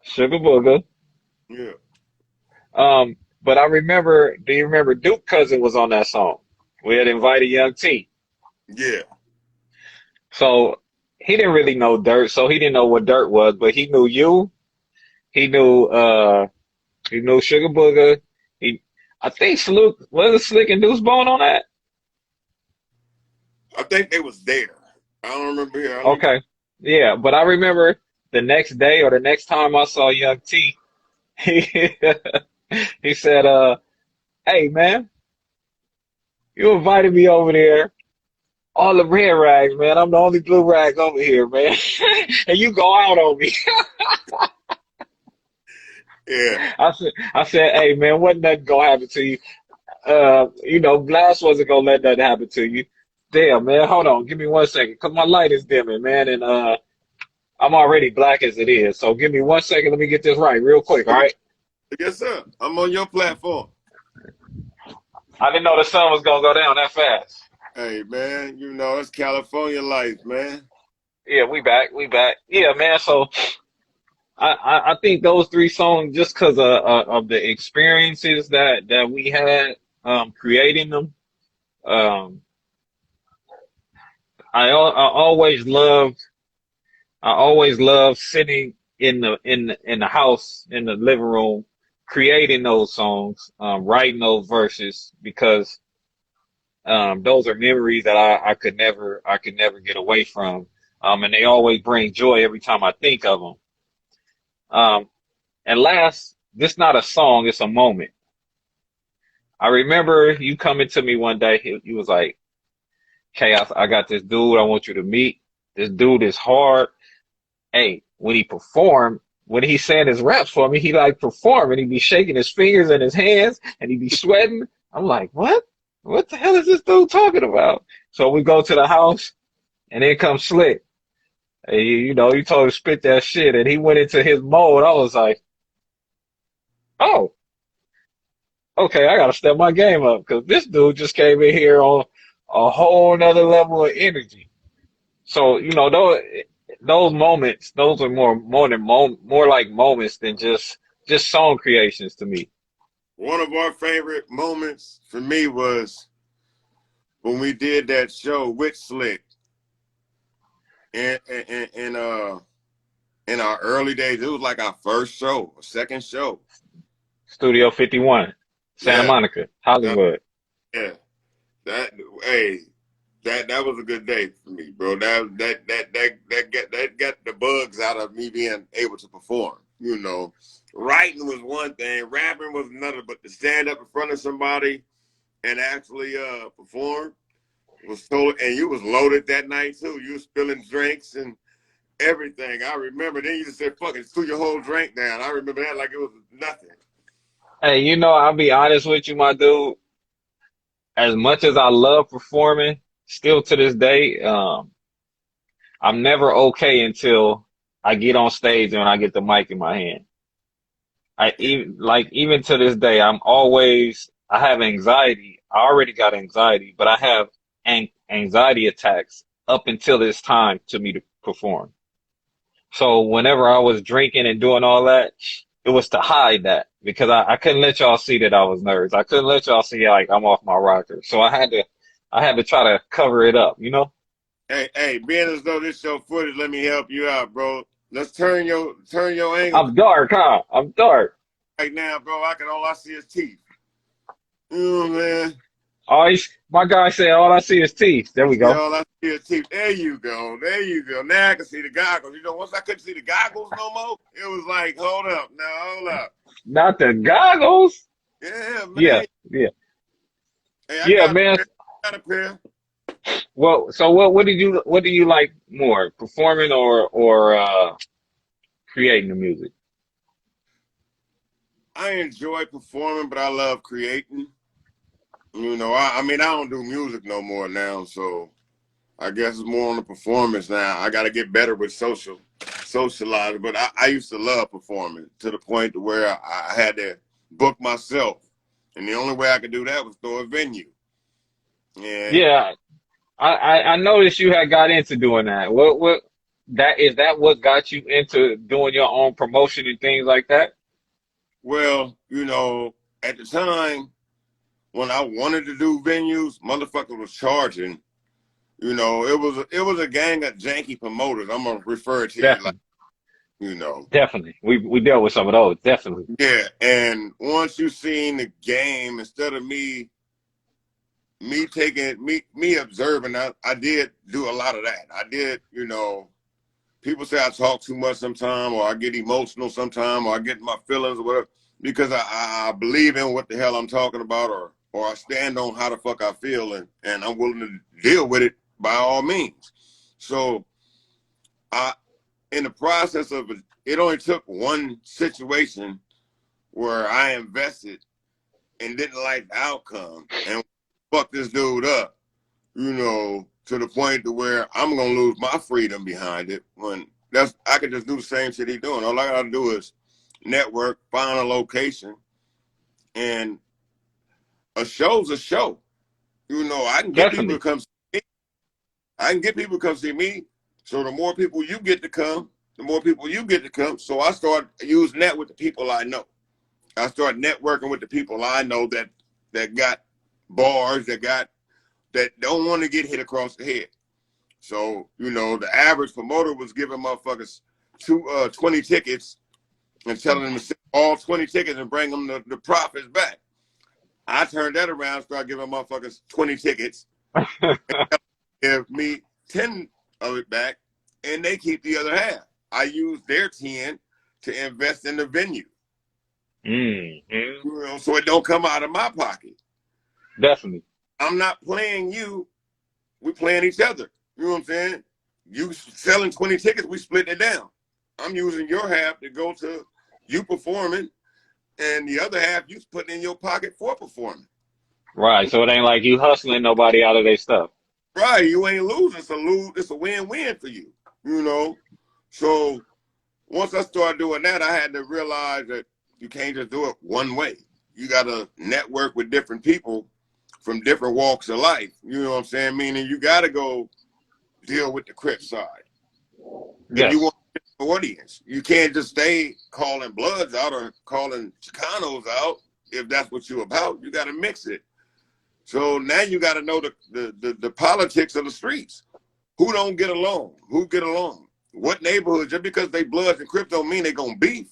Sugar Booger. Yeah. But I remember, do you remember Duke Cousin was on that song? We had invited Young T. Yeah. So he didn't really know Dirt, so he didn't know what Dirt was, but he knew you. He knew he knew Sugar Booger. He I think Slick and Deuce Bone on that? I think they was there. I don't remember here. Okay. Yeah, but I remember the next day or the next time I saw Young T, he he said, hey man, you invited me over there. All the red rags, man. I'm the only blue rag over here, man. And you go out on me. Yeah. I said, hey man, wasn't nothing gonna happen to you. Glass wasn't gonna let that happen to you. Damn, man, hold on, give me 1 second, cause my light is dimming, man, and I'm already black as it is. So give me 1 second, let me get this right real quick, all Okay. right? Yes, sir. I'm on your platform. I didn't know the sun was gonna go down that fast. Hey, man, you know, it's California life, man. Yeah, we back. Yeah, man. So I think those three songs, just because of the experiences that we had creating them, um, I always loved sitting in the house in the living room, creating those songs, writing those verses because those are memories that I could never get away from, and they always bring joy every time I think of them. Um, and last, this not a song, it's a moment. I remember you coming to me one day. He was like, Chaos, I got this dude I want you to meet. This dude is hard. Hey, when he sang his raps for me, he like perform and he be shaking his fingers and his hands and he be sweating. I'm like, what? What the hell is this dude talking about? So we go to the house and in comes Slick. And you told him to spit that shit and he went into his mode. I was like, oh, okay, I gotta step my game up because this dude just came in here on a whole nother level of energy. So, those moments, those are more like moments than just song creations to me. One of our favorite moments for me was when we did that show with Slick in in our early days. It was like our first show, second show. Studio 51, Santa Yeah, Monica, that, Hollywood. yeah. That hey, that was a good day for me, bro. That got the bugs out of me being able to perform. You know, writing was one thing, rapping was another, but to stand up in front of somebody and actually perform was so. And you was loaded that night too. You was spilling drinks and everything. I remember. Then you just said, "Fucking threw your whole drink down." I remember that like it was nothing. Hey, I'll be honest with you, my dude. As much as I love performing, still to this day, I'm never okay until I get on stage and I get the mic in my hand. Yeah. Even to this day, I have anxiety. I already got anxiety, but I have anxiety attacks up until it's time to me to perform. So whenever I was drinking and doing all that, it was to hide that because I couldn't let y'all see that I was nervous. I couldn't let y'all see like I'm off my rocker. So I had to try to cover it up, you know? Hey, being as though this your footage, let me help you out, bro. Let's turn your angle I'm dark, huh? I'm dark. right now, bro. All I see is teeth. You know what I'm saying? My guy said all I see is teeth. There we Yeah, go. all I see is teeth. There you go. There you go. Now I can see the goggles. You know, once I couldn't see the goggles no more, it was like, hold up, now hold up. Not the goggles. Yeah, Yeah, man. yeah. Hey, I Yeah, got a man. pair. I got a pair. Well, so what do you like more, performing or creating the music? I enjoy performing, but I love creating. You know, I mean, I don't do music no more now, so I guess it's more on the performance now. I got to get better with socializing. But I used to love performing to the point to where I had to book myself, and the only way I could do that was through a venue. And Yeah, I noticed you had got into doing that. What that is that what got you into doing your own promotion and things like that? well, you know, at the time when I wanted to do venues, motherfuckers was charging. You know, it was a gang of janky promoters. I'm gonna refer to you like, Definitely, you know. definitely. We dealt with some of those, definitely. Yeah, and once you seen the game, instead of me observing, I did do a lot of that. I did, you know, people say I talk too much sometime, or I get emotional sometime, or I get my feelings or whatever, because I believe in what the hell I'm talking about, or I stand on how the fuck I feel, and I'm willing to deal with it by all means. So I, in the process of it, it only took one situation where I invested and didn't like the outcome and fuck this dude up, you know, to the point to where I'm gonna lose my freedom behind it. When I could just do the same shit he doing. All I gotta do is network, find a location, and a show's a show. You know, I can get people to Definitely. come see me. I can get people to come see me. So the more people you get to come, the more people you get to come. So I start using that with the people I know. I start networking with the people I know that got bars, that don't want to get hit across the head. So, you know, the average promoter was giving motherfuckers 20 tickets and telling them to sell all 20 tickets and bring them the profits back. I turned that around, started giving motherfuckers 20 tickets, give me 10 of it back, and they keep the other half. I use their 10 to invest in the venue. Mm-hmm. You know, so it don't come out of my pocket. Definitely. I'm not playing you. We playing each other. You know what I'm saying? You selling 20 tickets, we split it down. I'm using your half to go to you performing, and the other half you putting in your pocket for performing. Right. So it ain't like you hustling nobody out of their stuff. Right, you ain't losing. It's a win-win for you. You know? So once I started doing that, I had to realize that you can't just do it one way. You gotta network with different people from different walks of life. You know what I'm saying? Meaning you gotta go deal with the Crip side. If you Yes. want an audience, you can't just stay calling Bloods out or calling Chicanos out. If that's what you're about, you got to mix it. So now you got to know the politics of the streets. Who don't get along? Who get along? What neighborhood? Just because they Bloods and Crips don't mean they gonna beef.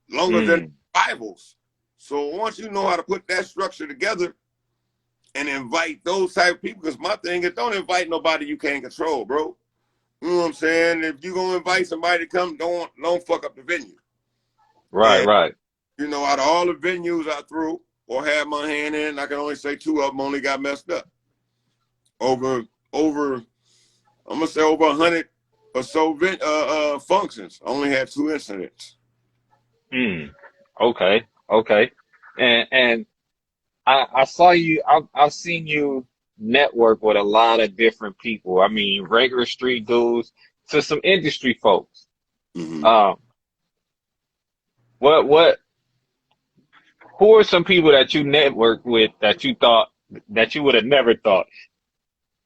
Long as they're Mm. rivals. So once you know how to put that structure together and invite those type of people, because my thing is don't invite nobody you can't control, bro. You know what I'm saying? If you gonna invite somebody to come, don't fuck up the venue. Right, And right. you know, out of all the venues I threw or had my hand in, I can only say two of them only got messed up. Over, I'm gonna say over 100 or so functions. I only had two incidents. Mm. Okay. Okay. And I saw you. I've seen you network with a lot of different people. I mean, regular street dudes to some industry folks. Mm-hmm. Um, what who are some people that you networked with that you thought that you would have never thought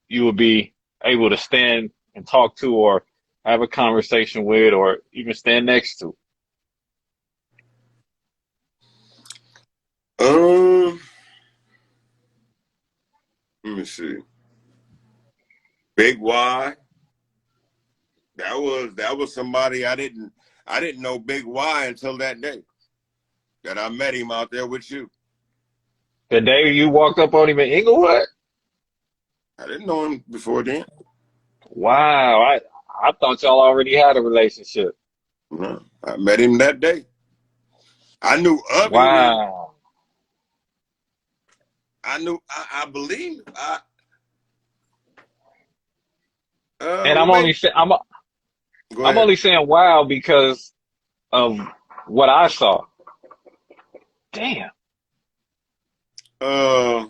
you would be able to stand and talk to, or have a conversation with, or even stand next to? Um, let me see. Big Y. That was somebody I didn't know Big Y until that day that I met him out there with you. The day you walked up on him in Inglewood? I didn't know him before then. Wow, I thought y'all already had a relationship. No, I met him that day. I knew of him. Wow. I believe. And We may go I'm ahead. only saying wow because of what I saw. Damn. Uh,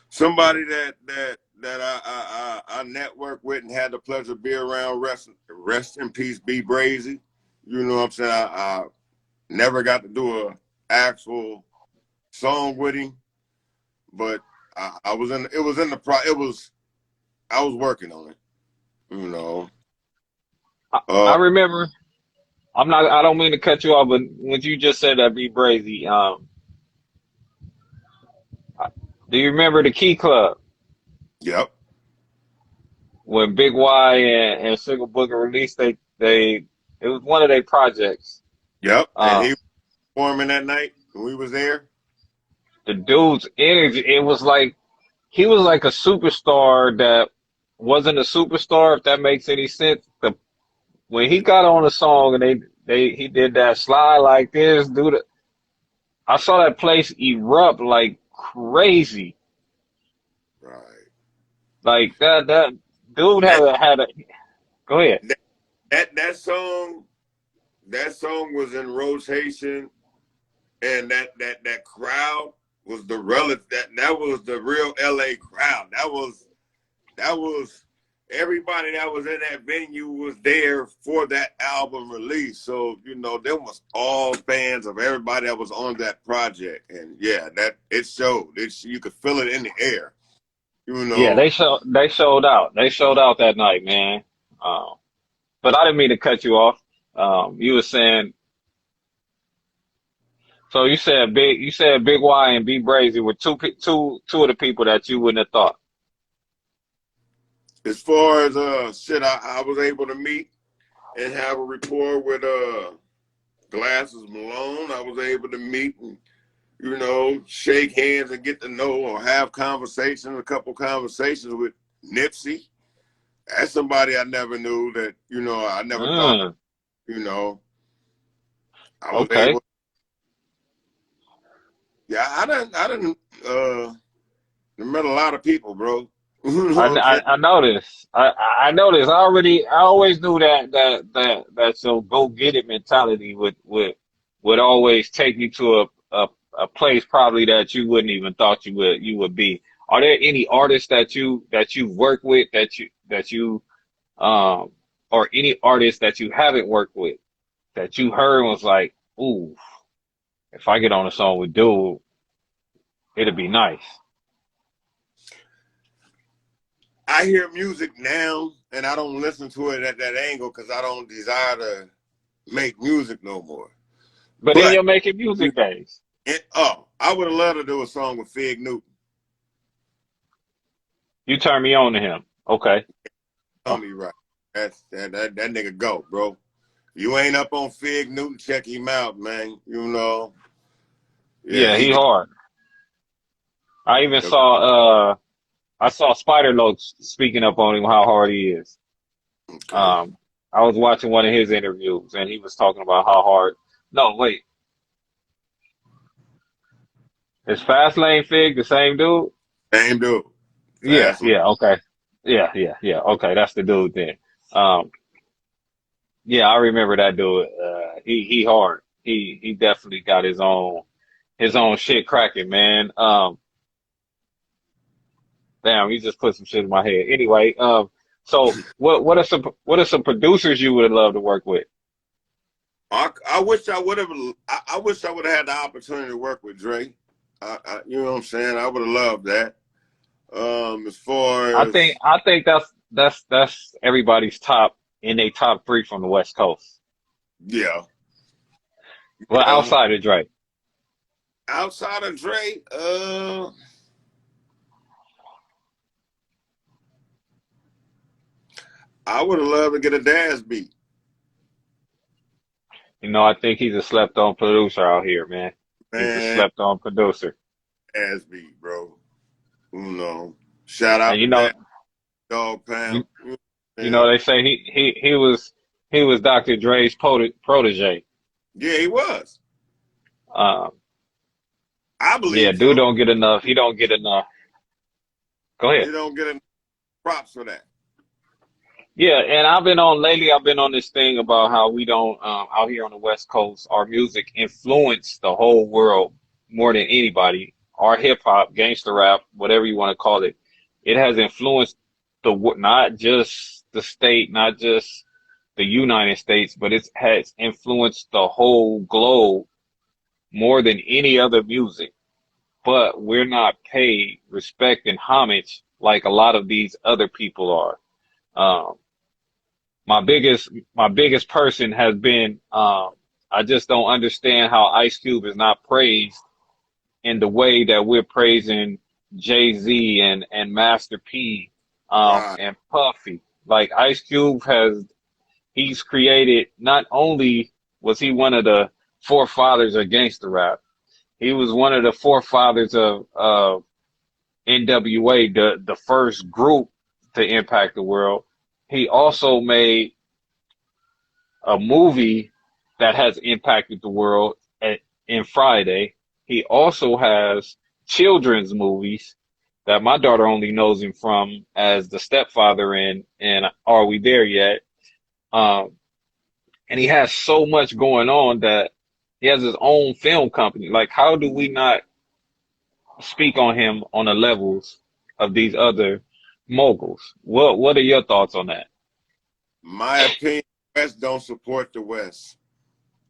Somebody that I networked with and had the pleasure to be around. Rest in peace, B Brazy. You know what I'm saying? I never got to do a actual song with him, but I was in. It was in the pro. It was. I was working on it. You know. I remember. I'm not. I don't mean to cut you off, but when you just said that, be brazy. Do you remember the Key Club Yep. when Big Y and Sugar Booger released they it was one of their projects. Yep. And Uh, he was performing that night when we was there. the dude's energy. It was like he was like a superstar that wasn't a superstar. If that makes any sense. When he got on a song and he did that slide like this, dude. I saw that place erupt like crazy. Right. Like that dude That had a go ahead. that that song was in rotation, and that crowd was the relative. That was the real LA crowd. That was everybody that was in that venue was there for that album release. So them was all fans of everybody that was on that project, and yeah, that it showed. You could feel it in the air. You Yeah, know, they showed out. They showed out that night, man. Um, but I didn't mean to cut you off. You were saying so you said Big Y and B Brazy were two of the people that you wouldn't have thought. as far as shit, I was able to meet and have a rapport with Glasses Malone. I was able to meet and shake hands and get to know or have conversations, a couple conversations with Nipsey. That's somebody I never knew that, I never thought, Mm, you know, I was okay. able. Yeah, I didn't met a lot of people, bro. You know what I'm saying? I noticed. I noticed. I always knew that your go get it mentality would always take you to a place probably that you wouldn't even thought you would be. Are there any artists that you work with that you um or any artists that you haven't worked with that you heard and was like, ooh, if I get on a song with dude, it'd be nice. I hear music now and I don't listen to it at that angle because I don't desire to make music no more. But in But your making music days, I would have loved to do a song with Fig Newton. you turn me on to him. Okay. Tell me right. That nigga go, bro. You ain't up on Fig Newton, check him out, man. Yeah, Yeah, he he got hard. I even I saw Spider Notes speaking up on him how hard he is. okay. Um I was watching one of his interviews and he was talking about how hard. No, wait. Is Fast Lane Fig the same dude? Same dude. Yeah, Fast. yeah, okay. Yeah. Okay, that's the dude then. Um yeah, I remember that dude. He hard. He definitely got his own shit cracking, man. Damn, you just put some shit in my head. Anyway, so what are some producers you would love to work with? I wish I would have. I wish I would have had the opportunity to work with Dre. You know what I'm saying? I would have loved that. As far as I think that's everybody's top. in a top three from the West Coast. Yeah. Well, Yeah. outside of Drake. Outside of Drake, I would have loved to get a Daz beat. You know, I think he's a slept on producer out here, man. He's a Man, slept on producer. Daz beat, bro. You know. Shout And out you to know, that dog you, pound. you know, And they say he was Dr. Dre's protege. yeah, he was. Um, I yeah, believe dude so. don't get enough. He don't get enough. Go ahead. He don't get enough props for that. Yeah, and I've been on lately. I've been on this thing about how we don't out here on the West Coast, our music influenced the whole world more than anybody. Our hip hop, gangster rap, whatever you want to call it, it has influenced not just the state, not just the United States, but it has influenced the whole globe more than any other music. But we're not paid respect and homage like a lot of these other people are. Um, my biggest person has been I just don't understand how Ice Cube is not praised in the way that we're praising Jay-Z and Master P Right. and Puffy. Like Ice Cube he's created, not only was he one of the forefathers of gangster rap, he was one of the forefathers of NWA, the first group to impact the world. He also made a movie that has impacted the world in Friday. He also has children's movies that my daughter only knows him from as the stepfather in Are We There Yet? Um, and he has so much going on that he has his own film company. Like, how do we not speak on him on the levels of these other moguls? What are your thoughts on that? My opinion, the West don't support the West.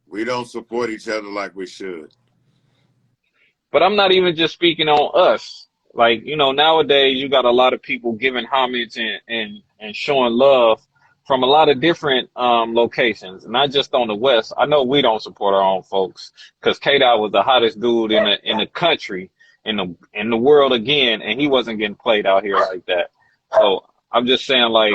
We don't support each other like we should. But I'm not even just speaking on us. Like, you know, nowadays you got a lot of people giving homage and showing love from a lot of different locations, not just on the West. I know we don't support our own folks because K-Dot was the hottest dude in the country, in the world again, and he wasn't getting played out here like that. So I'm just saying, like,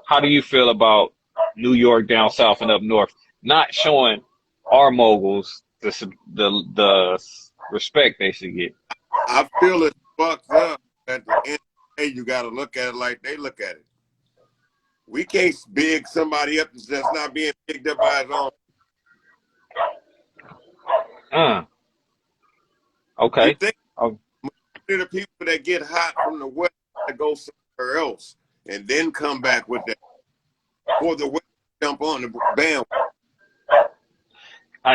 how do you feel about New York down south and up north not showing our moguls the respect they should get? I feel it's fucked up. At the end of the day, you got to look at it like they look at it. We can't big somebody up that's not being picked up by his own. Uh, You okay. think Oh, the people that get hot from the West to go somewhere else and then come back with that, for the West to jump on the bandwagon.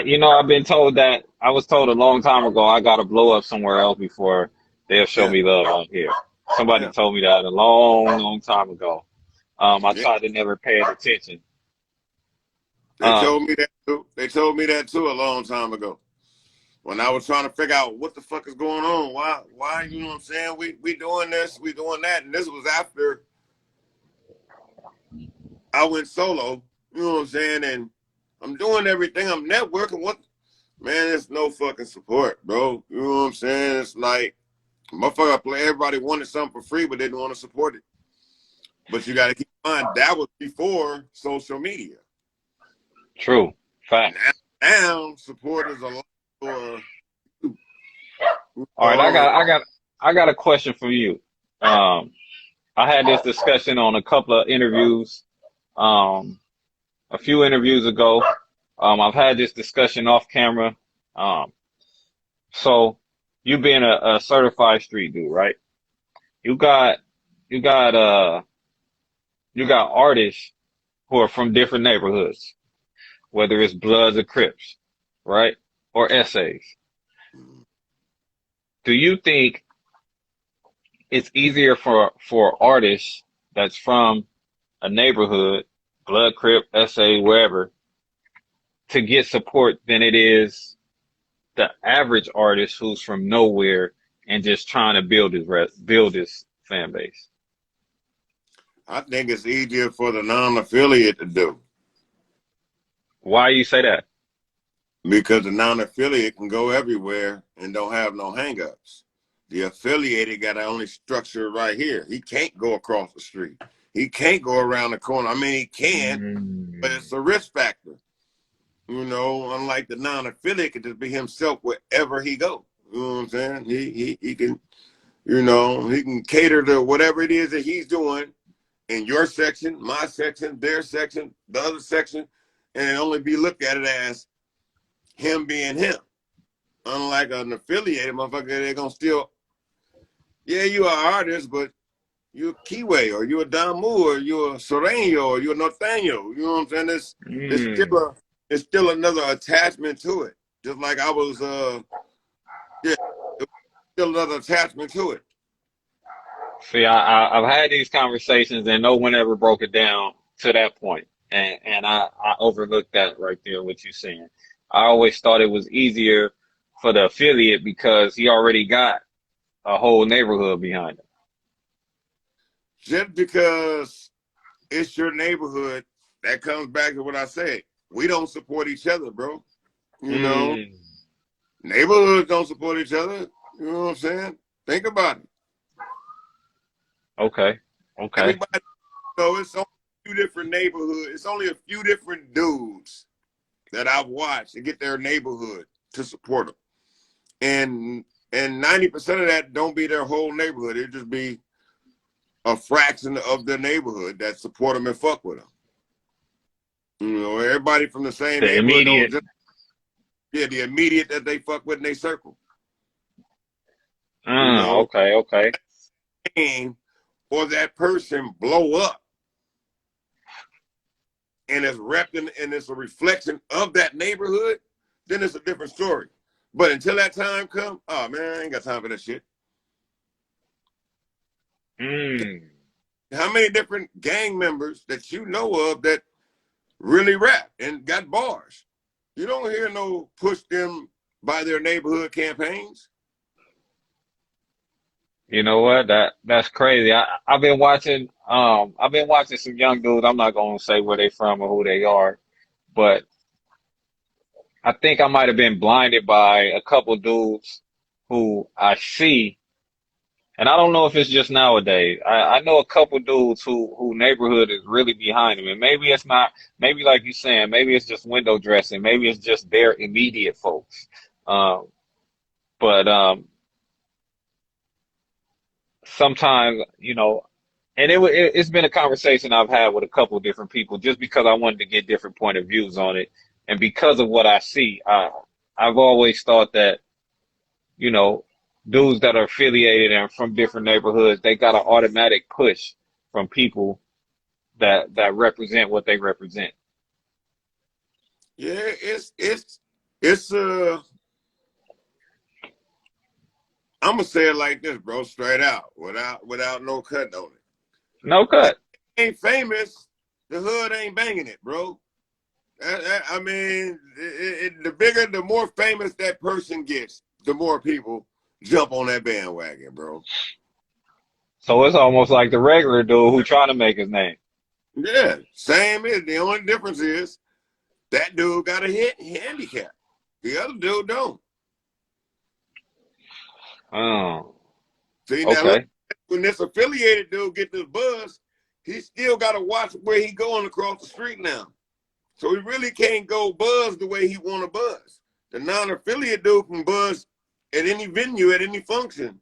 you know, I've been told that I was told a long time ago I gotta blow up somewhere else before they'll show Yeah, me love out here. Somebody yeah, told me that a long, long time ago. I yeah. tried to never pay attention. They Um, told me that too. They told me that too a long time ago. When I was trying to figure out what the fuck is going on, why, you know what I'm saying? We doing this, we doing that, and this was after I went solo. You know what I'm saying? And I'm doing everything. I'm networking. What, man? There's no fucking support, bro. You know what I'm saying? It's like motherfucker play. Everybody wanted something for free, but they didn't want to support it. But you got to keep in mind that was before social media. true. Facts. Now support is a lot for. All right, I got a question for you. Um, I had this discussion on a couple of interviews, um, a few interviews ago. I've had this discussion off camera. Um, so you being a certified street dude, right? You got, you got, uh, you got artists who are from different neighborhoods, whether it's Bloods or Crips, right? Or essays. Do you think it's easier for artists that's from a neighborhood, Blood, Crip, SA, wherever, to get support than it is the average artist who's from nowhere and just trying to build his fan base? I think it's easier for the non-affiliate to do. Why you say that? Because the non-affiliate can go everywhere and don't have no hangups. The affiliated got to only structure right here. He can't go across the street. He can't go around the corner. I mean, he can, but it's a risk factor. You know, unlike the non-affiliate can just be himself wherever he go. You know what I'm saying? He can, you know, he can cater to whatever it is that he's doing in your section, my section, their section, the other section, and only be looked at it as him being him. Unlike an affiliated motherfucker, they're gonna still, yeah, you are an artist, but you're a Kiwi, or you're a Damu, or you're a Sereno, or you're a Nathaniel. You know what I'm saying? It's still another attachment to it. Just like I was, yeah, still another attachment to it. See, I've had these conversations and no one ever broke it down to that point. And I overlooked that right there, what you're saying. I always thought it was easier for the affiliate because he already got a whole neighborhood behind him. Just because it's your neighborhood, that comes back to what I said. We don't support each other, bro. You know, neighborhoods don't support each other. You know what I'm saying? Think about it. Okay. Everybody, you know, it's only a few different neighborhoods. It's only a few different dudes that I've watched to get their neighborhood to support them. And 90% of that don't be their whole neighborhood. It just be a fraction of their neighborhood that support them and fuck with them. You know, everybody from the same The neighborhood immediate. don't just, yeah, the immediate that they fuck with in their circle. You know, Okay. or that person blow up and it's repping and it's a reflection of that neighborhood, then it's a different story. But until that time come, oh man, I ain't got time for that shit. How many different gang members that you know of that really rap and got bars? You don't hear no push them by their neighborhood campaigns. You know what? That's crazy. I've been watching some young dudes. I'm not gonna say where they from or who they are, but I think I might have been blinded by a couple dudes who I see, and I don't know if it's just nowadays. I know a couple dudes who neighborhood is really behind them, and maybe it's not. Maybe like you're saying, maybe it's just window dressing. Maybe it's just their immediate folks. But sometimes, you know, and it's been a conversation I've had with a couple of different people just because I wanted to get different point of views on it, and because of what I see, I've always thought that, you know, dudes that are affiliated and from different neighborhoods, they got an automatic push from people that represent what they represent. Yeah, it's I'm gonna say it like this, bro, straight out, without no cut on it. No cut. Ain't famous, the hood ain't banging it, bro. I mean, the bigger, the more famous that person gets, the more people jump on that bandwagon, bro. So it's almost like the regular dude who trying to make his name. Yeah, same is. The only difference is that dude got a handicap. The other dude don't. Oh, See, now look, okay. when this affiliated dude get this buzz, he still got to watch where he going across the street now. So he really can't go buzz the way he want to buzz. The non-affiliate dude can buzz at any venue, at any function,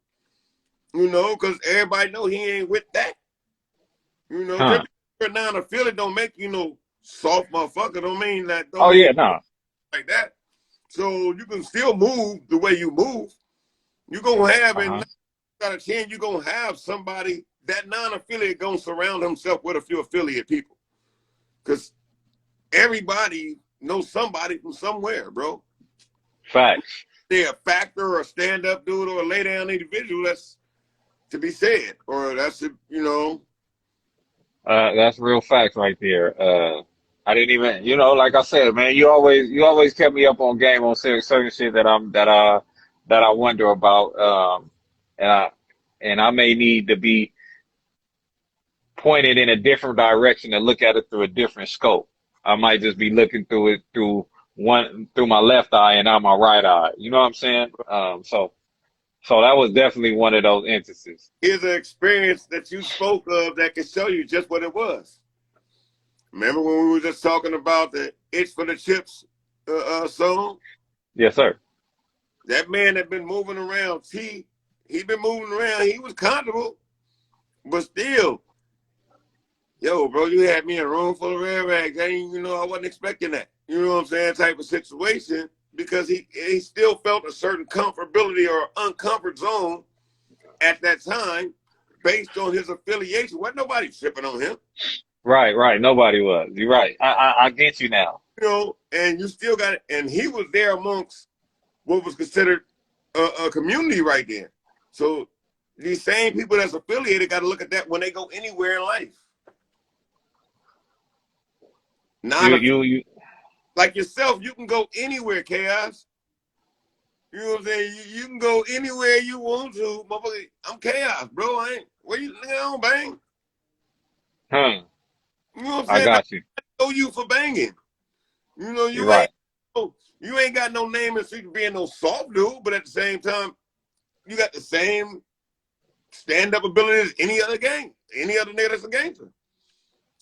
you know, because everybody know he ain't with that. You know, just Huh. because you're a non-affiliate don't make you no soft motherfucker. Don't mean that. Don't Oh mean yeah, no. like that. So you can still move the way you move. You're going to have, and Uh-huh. out of 10, you're going to have somebody, that non-affiliate going to surround himself with a few affiliate people. Because everybody knows somebody from somewhere, bro. Facts. They're a factor or a stand-up dude or a lay-down individual, that's to be said. Or that's, you know. That's real facts right there. I didn't even, you know, like I said, man, you always kept me up on game on certain shit that I wonder about. And I may need to be pointed in a different direction and look at it through a different scope. I might just be looking through it through my left eye and not my right eye. You know what I'm saying? So that was definitely one of those instances. Here's an experience that you spoke of that can show you just what it was. Remember when we were just talking about the Itch for the Chips song? Yes, sir. That man had been moving around. He'd been moving around. He was comfortable, but still, yo, bro, you had me in a room full of red rags. I wasn't expecting that. You know what I'm saying? Type of situation, because he still felt a certain comfortability or uncomfort zone at that time based on his affiliation. Wasn't nobody tripping on him. Right. Nobody was. You're right. I get you now. And you still got it. And he was there amongst what was considered a community right there. So these same people that's affiliated got to look at that when they go anywhere in life. You Like yourself, you can go anywhere, Chaos. You know what I'm saying? You can go anywhere you want to. Motherfucker, I'm Chaos, bro. I don't bang. You know what I'm I saying? got you. I know you for banging. You're right. You ain't got no name and secret being no soft dude, but at the same time, you got the same stand-up ability as any other nigga that's a gangster.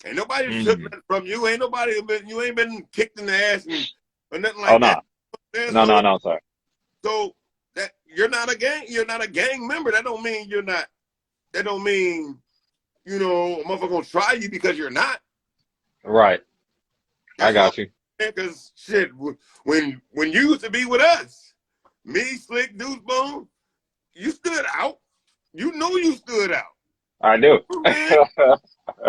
Ain't nobody took nothing from you. You ain't been kicked in the ass or nothing like that. No, sir. So that you're not a gang member. That don't mean a motherfucker gonna try you because you're not. Right. I got you. Because shit, when you used to be with us, me, Slick, Deuce Bone, you stood out. You know you stood out. I do.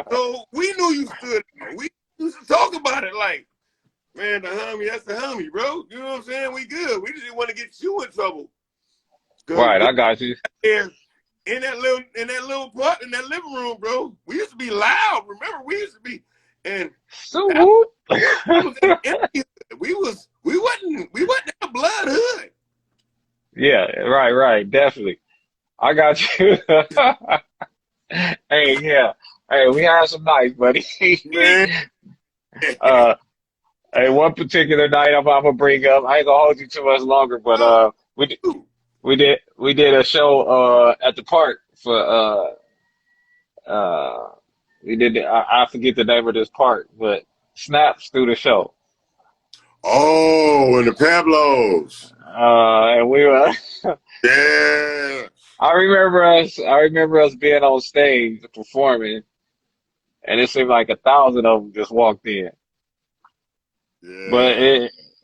So we knew you stood out. We used to talk about it like, man, the homie, that's the homie, bro. You know what I'm saying? We good. We just didn't want to get you in trouble. Right, I got you. In that little part in that living room, bro, we used to be loud. Remember, we used to be, and so we wasn't in a blood hood. Yeah, right, definitely. I got you. Hey, yeah. Hey, we had some nights, buddy. Man. Hey, one particular night I'm gonna bring up. I ain't gonna hold you too much longer, but we did a show at the park for we did I forget the name of this park, but Snaps through the show. Oh, and the Pablos. And we were Yeah. I remember us being on stage performing, and it seemed like 1,000 of them just walked in. Yeah. But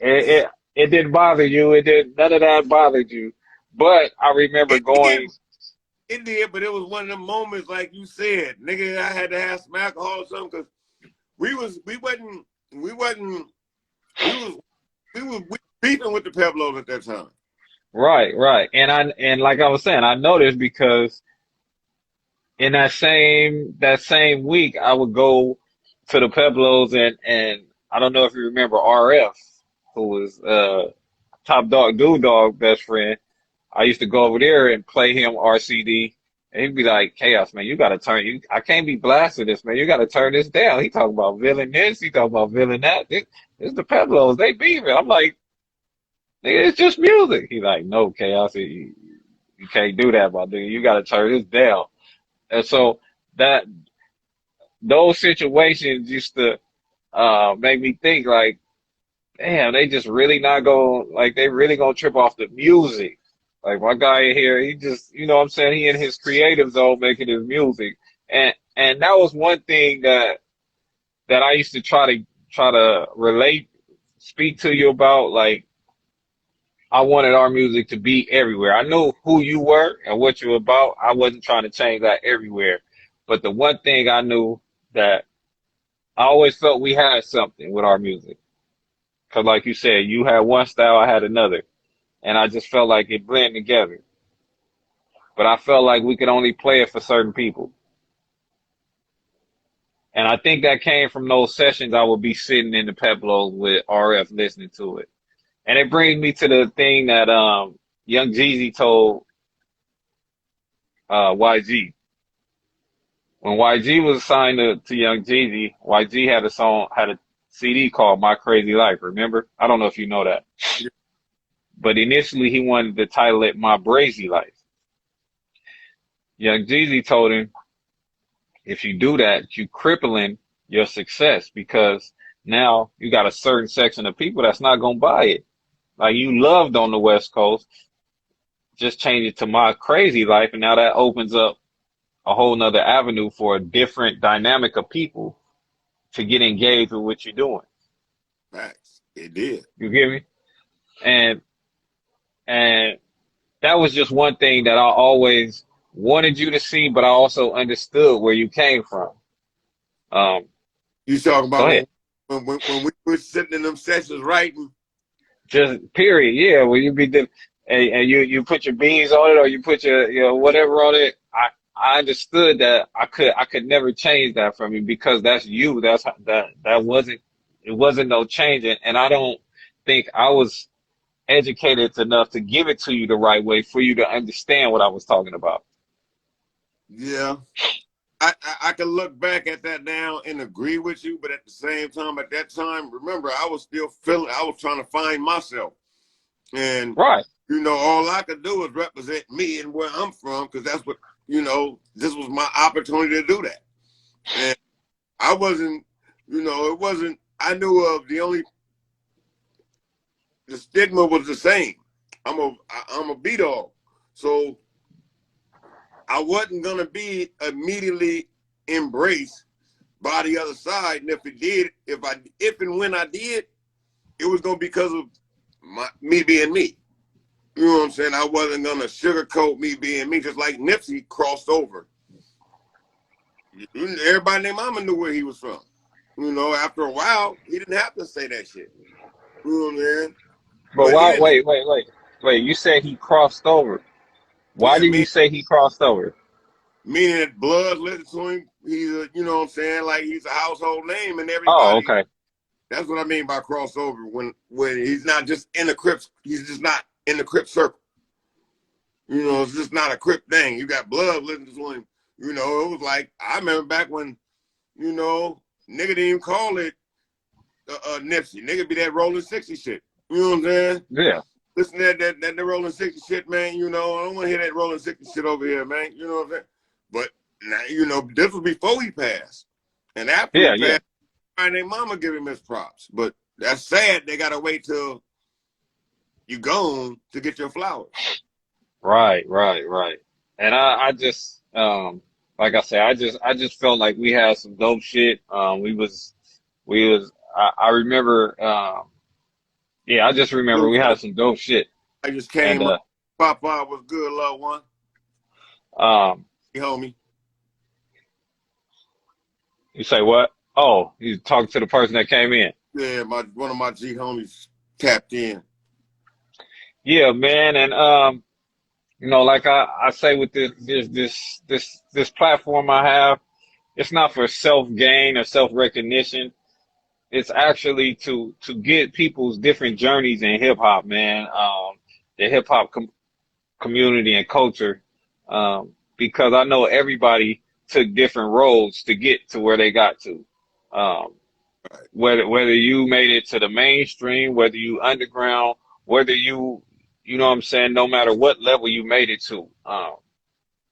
it didn't bother you. None of that bothered you. But I remember going. It did, but it was one of them moments like you said, nigga. I had to have some alcohol or something because we was beefing with the Pablos at that time. Right. And like I was saying, I noticed because in that same week, I would go to the Peblos and I don't know if you remember RF, who was Top Dog Dude Dog best friend. I used to go over there and play him RCD, and he'd be like, "Chaos, man, you gotta I can't be blasting this, man. You gotta turn this down." He talking about villain this, he talking about villain that. It's the Peblos, they beefing. I'm like, nigga, it's just music. He's like, "No, Chaos, you can't do that, my dude. You gotta turn this down." And so those situations used to make me think like, damn, they just really not going like they really gonna trip off the music. Like my guy in here, he just you know what I'm saying, he in his creative zone making his music. And that was one thing that I used to try to speak to you about. Like I wanted our music to be everywhere. I knew who you were and what you were about. I wasn't trying to change that everywhere. But the one thing I knew that I always felt we had something with our music. Cause like you said, you had one style, I had another. And I just felt like it blended together. But I felt like we could only play it for certain people. And I think that came from those sessions I would be sitting in the Peblos with RF listening to it. And it brings me to the thing that Young Jeezy told YG. when YG was signed to Young Jeezy, YG had a CD called My Crazy Life. Remember? I don't know if you know that, Yeah. but initially he wanted to title it My Brazy Life. Young Jeezy told him, if you do that, you crippling your success because now you got a certain section of people that's not gonna buy it. Like you loved on the West Coast, just change it to My Crazy Life, and now that opens up a whole nother avenue for a different dynamic of people to get engaged with what you're doing. Facts. It did. You get me? And and that was just one thing that I always wanted you to see, but I also understood where you came from. Um, You talking Go about ahead. when we were sitting in them sessions writing? Just period. Yeah, when you be and you put your beans on it or you put your whatever on it. I understood that I could never change that from you because that's you. That wasn't it wasn't no changing, and I don't think I was educated enough to give it to you the right way for you to understand what I was talking about. Yeah. I can look back at that now and agree with you, but at the same time, at that time, remember, I was still feeling, I was trying to find myself. And, Right. all I could do was represent me and where I'm from, because that's what, this was my opportunity to do that. And I wasn't, it wasn't, I knew of the stigma was the same. I'm a B-dog. So I wasn't going to be immediately embraced by the other side. And if and when I did, it was going to be because of me being me. You know what I'm saying? I wasn't going to sugarcoat me being me, just like Nipsey crossed over. Everybody and their mama knew where he was from. After a while, he didn't have to say that shit. You know what I'm saying? But But he why? didn't. Wait. You said he crossed over. Why Yeah, did you say he crossed over? meaning that blood listen to him. He's you know what I'm saying? Like he's a household name and Oh, everybody. okay. That's what I mean by crossover. When he's not just in the Crips, he's just not in the Crip circle. It's just not a Crip thing. You got blood listening to him. It was like I remember back when, nigga didn't even call it Nipsey. Nigga be that rolling 60 shit. You know what I'm saying? Yeah. Listen to that rolling 60 shit, man. I don't want to hear that rolling 60 shit over here, man. You know what I'm saying? But now, this was before he passed. And after he Yeah. Yeah. passed, and their mama give him his props. But that's sad. They gotta wait till you gone to get your flowers. Right. And I just like I said, I just felt like we had some dope shit. We was I remember yeah, I just remember we had some dope shit. I just And came up. Papa was good, loved one. um Hey, homie. you say what? Oh, you talking to the person that came in. Yeah, one of my G homies tapped in. Yeah, man, and like I say with this platform I have, it's not for self gain or self recognition. It's actually to get people's different journeys in hip hop, man. The hip hop community and culture, because I know everybody took different roads to get to where they got to. Um, Right. whether you made it to the mainstream, whether you underground, whether you know what I'm saying, no matter what level you made it to,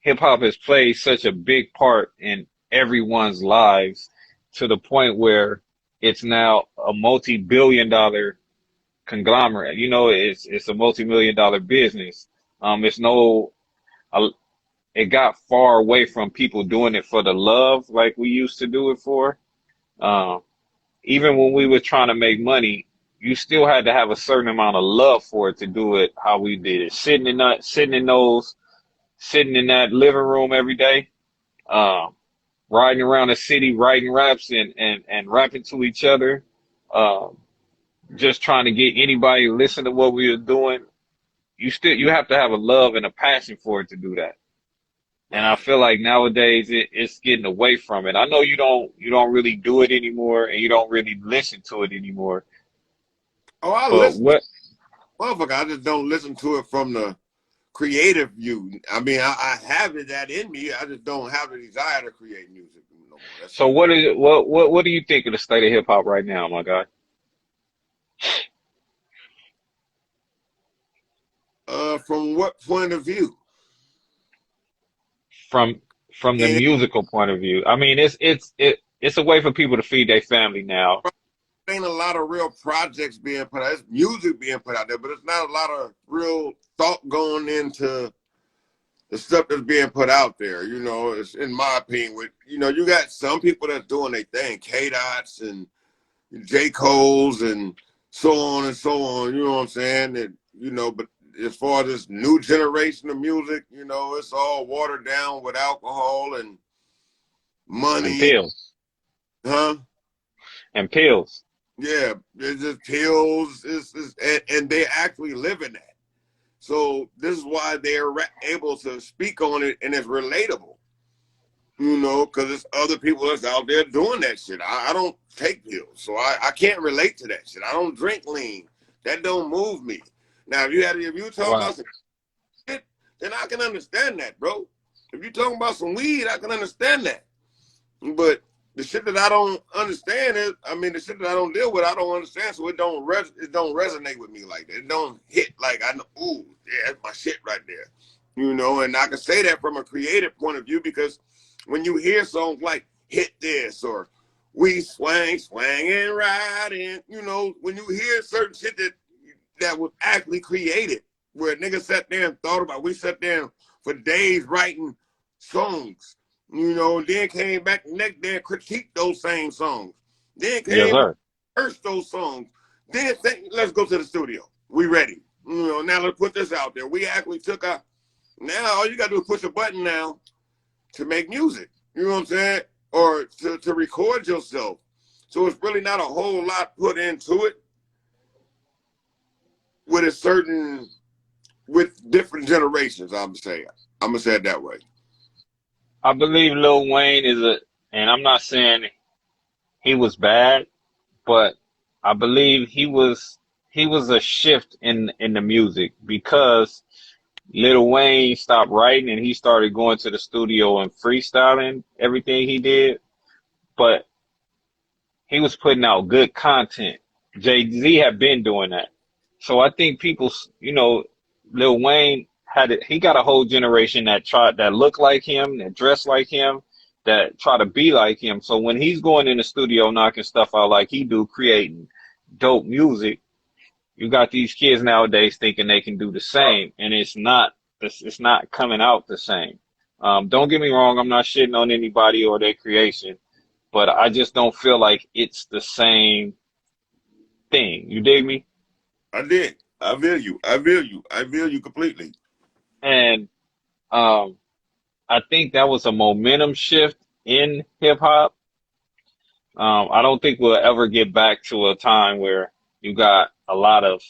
hip hop has played such a big part in everyone's lives to the point where it's now a multi-billion dollar conglomerate. It's a multi-million dollar business. It's no, it got far away from people doing it for the love like we used to do it for. Um, Even when we were trying to make money, you still had to have a certain amount of love for it to do it how we did it. Sitting in that living room every day, um, riding around the city, writing raps and rapping to each other, um, just trying to get anybody to listen to what we were doing. You have to have a love and a passion for it to do that. And I Right. feel like nowadays it's getting away from it. I know you don't really do it anymore and you don't really listen to it anymore. Oh, I But listen to what motherfucker. I just don't listen to it from the creative view. I mean, I have that in me. I just don't have the desire to create music no more. That's So it. what do you think of the state of hip hop right now, my guy? From what point of view? From from the And musical point of view. I mean, it's a way for people to feed their family now. it ain't a lot of real projects being put out. It's music being put out there, but it's not a lot of real thought going into the stuff that's being put out there. You know, it's in my opinion. With you got some people that's doing their thing, K Dots and J Cole's and so on and so on. You know what I'm saying? And but as far as this new generation of music, it's all watered down with alcohol and And money, pills. huh? And pills. Yeah, it's just pills. And they actually live in that. So this is why they're able to speak on it, and it's relatable. Because it's other people that's out there doing that shit. I don't take pills, so I can't relate to that shit. I don't drink lean. That don't move me. Now, if you talking Right. about some shit, then I can understand that, bro. If you talking about some weed, I can understand that. But the shit that I don't understand the shit that I don't deal with, I don't understand. So it don't resonate with me like that. It don't hit like I know. Ooh, yeah, that's my shit right there. And I can say that from a creative point of view because when you hear songs like "Hit This" or "We Swang, Swangin' Riding," when you hear certain shit that was actually created, where niggas sat there and thought about, we sat there for days writing songs. Then came back the next day and critiqued those same songs. Then Yes, came back sir. and rehearsed those songs. Then let's go to the studio. We ready. Now let's put this out there. We actually took our, now all you gotta do is push a button now to make music. You know what I'm saying? Or to record yourself. So it's really not a whole lot put into it with different generations, I'm gonna say it that way. I believe Lil Wayne and I'm not saying he was bad, but I believe he was a shift in the music because Lil Wayne stopped writing and he started going to the studio and freestyling everything he did, but he was putting out good content. Jay-Z had been doing that. So I think people, Lil Wayne he got a whole generation that look like him, that dress like him, that try to be like him. So when he's going in the studio knocking stuff out like he do, creating dope music, you got these kids nowadays thinking they can do the same, and it's not coming out the same. Don't get me wrong, I'm not shitting on anybody or their creation, but I just don't feel like it's the same thing. You dig me? I did. I feel you. I feel you. I feel you completely. And um, I think that was a momentum shift in hip hop. I don't think we'll ever get back to a time where you got a lot of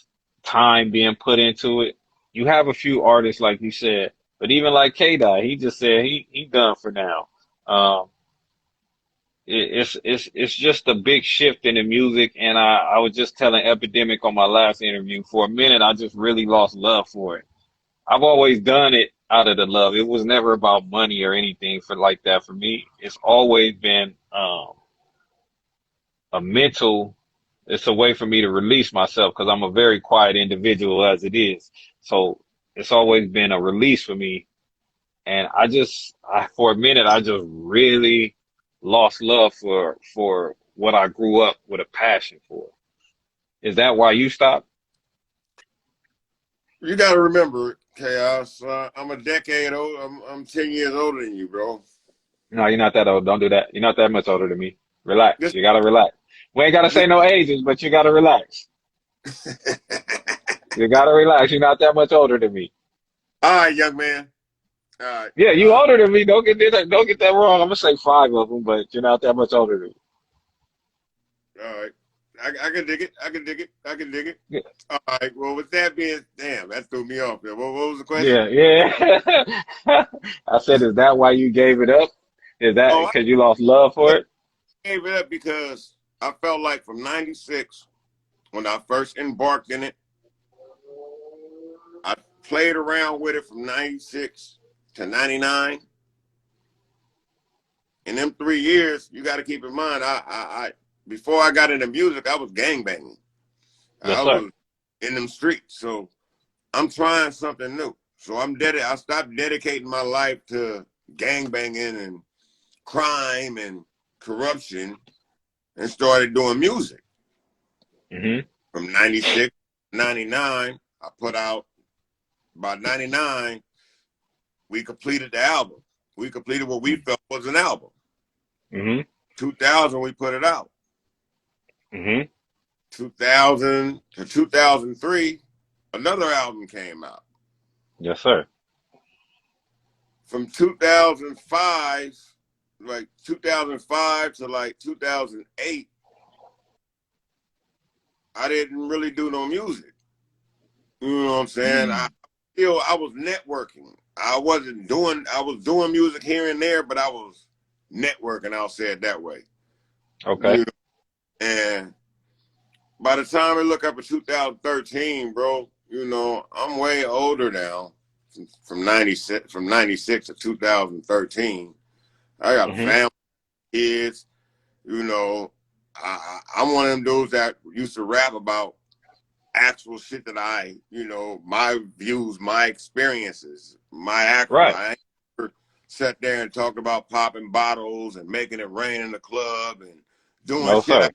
time being put into it. You have a few artists, like you said, but even like K Dot, he just said he done for now. Um, it's just a big shift in the music, and I was just telling Epidemic on my last interview. For a minute, I just really lost love for it. I've always done it out of the love. It was never about money or anything for like that for me. It's always been a mental. It's a way for me to release myself because I'm a very quiet individual as it is. So it's always been a release for me. And for a minute, I just really lost love for what I grew up with a passion for. Is that why you stopped? You got to remember, Chaos. I'm a decade old. I'm 10 years older than you, bro. No, you're not that old. Don't do that. You're not that much older than me. Relax. This, You gotta relax. We ain't gotta say this. no ages, but you gotta relax. You gotta relax. You're not that much older than me. All right, young man. All right. Yeah, you older than me. Don't get that wrong. I'm gonna say five of them, but you're not that much older than All right. I can dig it. I can dig it. I can dig it. me. All right. Well, with that being, damn, that threw me off there. What was the question? Yeah, yeah. Yeah. I said, is that why you gave it up? Is that Oh, because you lost love I for it? gave it up because I felt like from '96 when I first embarked in it, I played around with it from 96 to 99. In them 3 years, you got to keep in mind, I before I got into music, I was gangbanging. Yes, I sir. was in them streets. So I'm trying something new. So I stopped dedicating my life to gangbanging and crime and corruption and started doing music. Mm-hmm. From 96 to 99, I put out, by 99, we completed the album. We completed what we felt was an album. Mm-hmm. 2000, we put it out. Mm-hmm. 2000 to 2003, another album came out. Yes, sir. From 2005, like 2005 to like 2008, I didn't really do no music. You know what I'm saying? I was networking. I was doing music here and there, but I was networking, I'll say it that way. Okay. You know? And by the time I look up at 2013, bro, you know, I'm way older now. From 96 to 2013. I got a Mm-hmm. family, kids, you know. I'm one of them dudes that used to rap about actual shit that you know, my views, my experiences, my actions. Right. I ain't never sat there and talked about popping bottles and making it rain in the club and doing No, shit sir.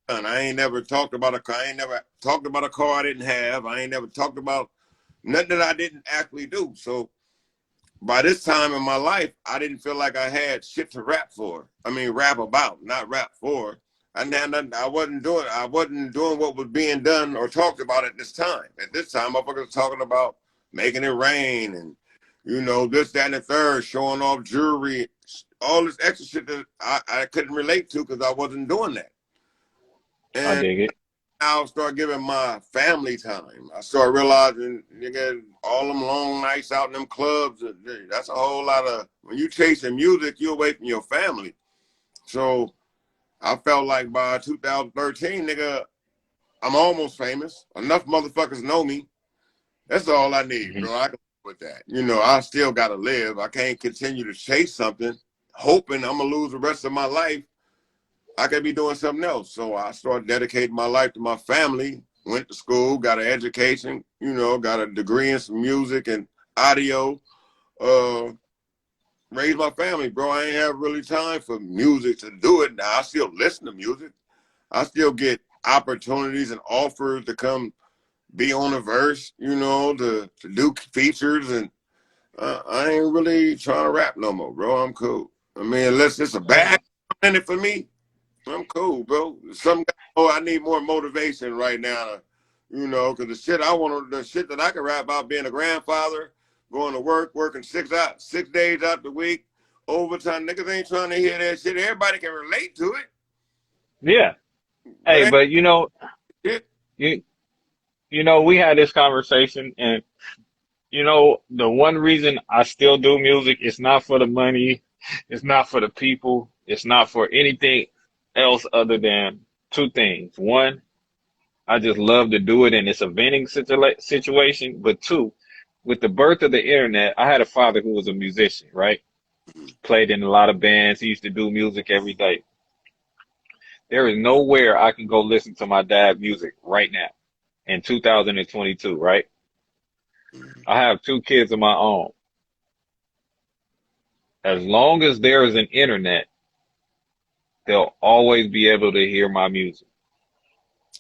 I ain't never talked about a car. I ain't never talked about a car I didn't have. I ain't never talked about nothing that I didn't actually do. So by this time in my life, I didn't feel like I had shit to rap for. I mean, rap about, not rap for. I wasn't doing what was being done or talked about at this time. At this time, motherfuckers was talking about making it rain and, you know, this, that, and the third, showing off jewelry, all this extra shit that I couldn't relate to because I wasn't doing that. I And dig it. I'll start giving my family time. I start realizing, nigga, all them long nights out in them clubs, that's a whole lot of, when you chasing music, you away from your family. So I felt like by 2013, nigga, I'm almost famous. Enough motherfuckers know me. That's all I need, Mm-hmm. bro. I can live with that. You know, I still got to live. I can't continue to chase something, hoping I'm going to lose the rest of my life. I could be doing something else. So I started dedicating my life to my family, went to school, got an education, you know, got a degree in some music and audio, raised my family, bro. I ain't have really time for music to do it. Now I still listen to music. I still get opportunities and offers to come be on a verse, you know, to do features. And I ain't really trying to rap no more, bro. I'm cool. I mean, unless it's a bag in it for me, I'm cool, bro. I need more motivation right now, you know, because the shit that I can rap about being a grandfather, going to work, working 6 days out the week, overtime. Niggas ain't trying to hear that shit. Everybody can relate to it, Yeah. Hey, but but you know, shit. you you know, we had this conversation, and you know, the one reason I still do music is not for the money, it's not for the people, it's not for anything else other than two things. One, I just love to do it, and it's a venting situation. But two, with the birth of the internet, I had a father who was a musician, right? Played in a lot of bands. He used to do music every day. There is nowhere I can go listen to my dad music right now in 2022, right? I have two kids of my own. As long as there is an internet, they'll always be able to hear my music.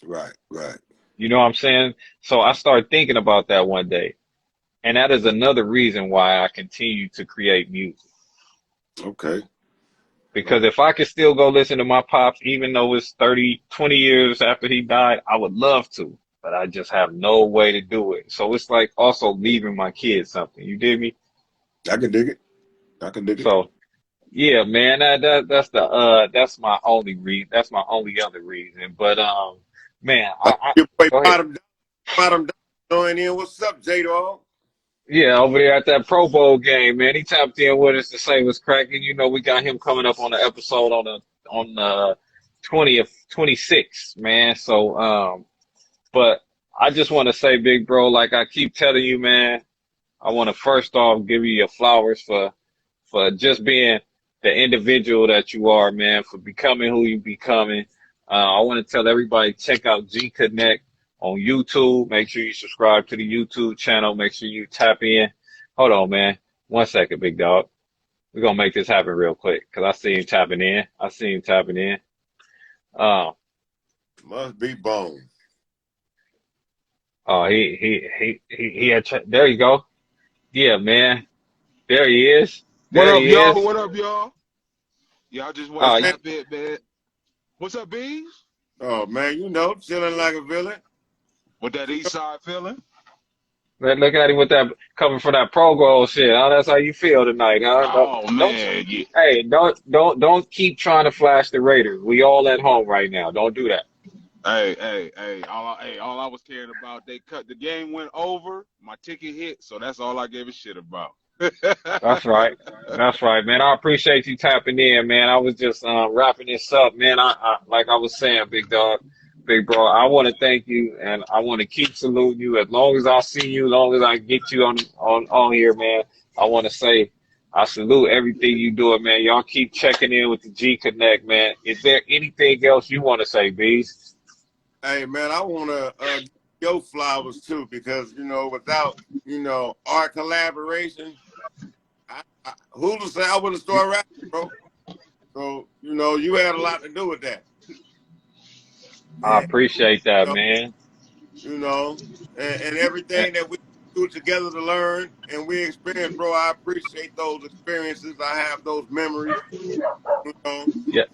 Right, right. You know what I'm saying? So I started thinking about that one day. And that is another reason why I continue to create music. Okay. Because if I could still go listen to my pops, even though it's 30, 20 years after he died, I would love to, but I just have no way to do it. So it's like also leaving my kids something. You dig me? I can dig it. I can dig it. So yeah, man, that's my only reason. That's my only other reason. But man, I Your boy go ahead. bottom join in. What's up, J Dog? Yeah, over there at that Pro Bowl game, man. He tapped in with us to say what's cracking. You know, we got him coming up on the episode on the 20th, 26th, man. So but I just want to say, big bro, like I keep telling you, man. I want to first off give you your flowers for just being the individual that you are, man, for becoming who you becoming. I want to tell everybody check out G Connect on YouTube. Make sure you subscribe to the YouTube channel. Make sure you tap in. Hold on, man. 1 second, big dog. We're gonna make this happen real quick because I see him tapping in. I see him tapping in. Um, Must be bone. oh, he had, there you go. Yeah, man. There he is. What There up, he y'all? is. What up, y'all? Yeah, I just want What's to Uh, that? tap in, man. What's up, Bees? Oh man, you know, chilling like a villain. With that east side feeling? look at him with that coming from that Progo shit. Huh? That's how you feel tonight, huh? Oh, Don't man. Yeah. hey, don't keep trying to flash the Raiders. We all at home right now. Don't do that. Hey. All I was caring about, they cut the game went over, my ticket hit, so that's all I gave a shit about. That's right. That's right, man. I appreciate you tapping in, man. I was just wrapping this up, man. I like I was saying, big dog, big bro. I want to thank you, and I want to keep saluting you. As long as I see you, as long as I get you on here, man. I want to say I salute everything you doing, man. Y'all keep checking in with the G Connect, man. Is there anything else you want to say, Bees? Hey man, I wanna give your flowers too because you know, without our collaboration, who to say I would have started rapping, bro. So you had a lot to do with that, I and appreciate you that, know, man. you know and And, everything that we do together to learn and we experience, bro. I appreciate those experiences. I have those memories, you know, yeah,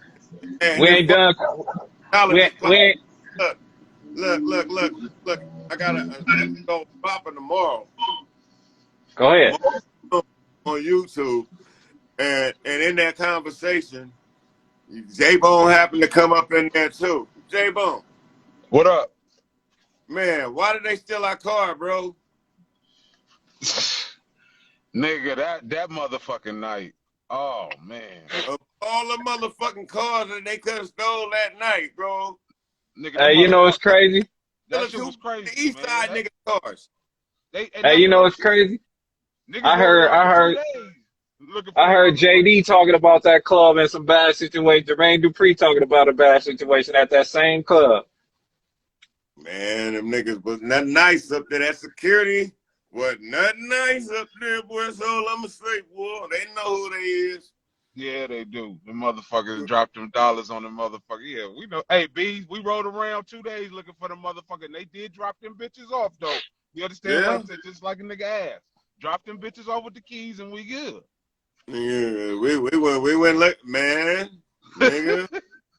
and we this ain't fucking done. knowledge is We pop. ain't. Look, look. I got a episode popping tomorrow. Go ahead. On YouTube, and in that conversation, J Bone happened to come up in there too. J Bone, What up? man, why did they steal our car, bro? Nigga, that motherfucking night. Oh, man. Of all the motherfucking cars that they could have stole that night, bro, Nigga, them Hey, you know it's motherfuckers. crazy. That still shit two was crazy, the East man. Side nigga cars. And Hey, that's you know real it's shit. crazy. Niggas I rode heard, around I for two heard, days looking for I their heard motherfucker. JD talking about that club in some bad situation. Jermaine Dupri talking about a bad situation at that same club. Man, them niggas was nothing nice up there. That security was nothing nice up there, boy. That's all I'ma say, boy. They know who they is. Yeah, they do. The motherfuckers dropped them dollars on the motherfucker. Yeah, we know. Hey, Bees, we rode around 2 days looking for the motherfucker, and they did drop them bitches off, though. You understand what Yeah. I'm saying? Just like a nigga ass. Drop them bitches off with the keys, and we good. Yeah, we went look, man, nigga,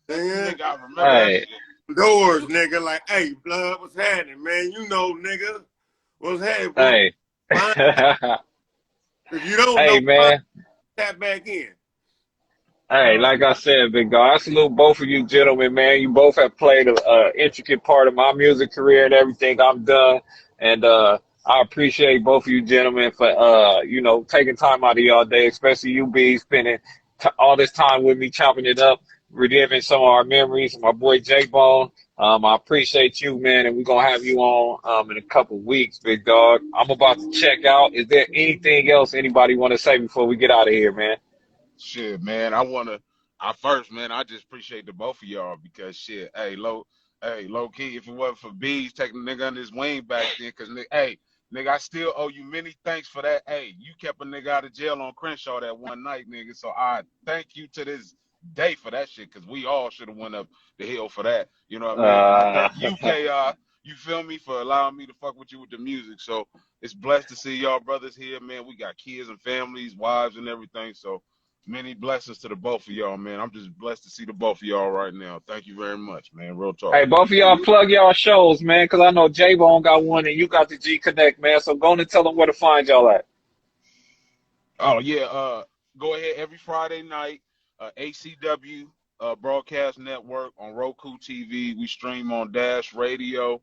Nigga, I remember that Hey, shit. doors, nigga, like, hey, blood, what's happening, man? You know, nigga, what's happening? hey, Find, if you don't hey, know, find man. tap back in. Hey, like I said, big dog, I salute both of you gentlemen, man. You both have played a intricate part of my music career and everything I've done, and I appreciate both of you gentlemen for taking time out of y'all day, especially you be spending all this time with me, chopping it up, reliving some of our memories. My boy J Bone, I appreciate you, man, and we're gonna have you on in a couple weeks, big dog. I'm about to check out. Is there anything else anybody want to say before we get out of here, man? Shit, man. Man, I just appreciate the both of y'all because shit, low key, if it wasn't for Bees taking the nigga under his wing back then, cause nigga, I still owe you many thanks for that. Hey, you kept a nigga out of jail on Crenshaw that one night, nigga. So I thank you to this day for that shit, cause we all should have went up the hill for that. You know what I mean? And I Uh, thank you, KR, you feel me, for allowing me to fuck with you with the music. So it's blessed to see y'all brothers here, man. We got kids and families, wives and everything. So many blessings to the both of y'all, man. I'm just blessed to see the both of y'all right now. Thank you very much, man. Real talk. Hey, both of y'all plug y'all shows, man, because I know J-Bone got one and you got the G Connect, man. So go on and tell them where to find y'all at. Oh yeah, go ahead every Friday night, ACW Broadcast Network on Roku TV. We stream on Dash Radio.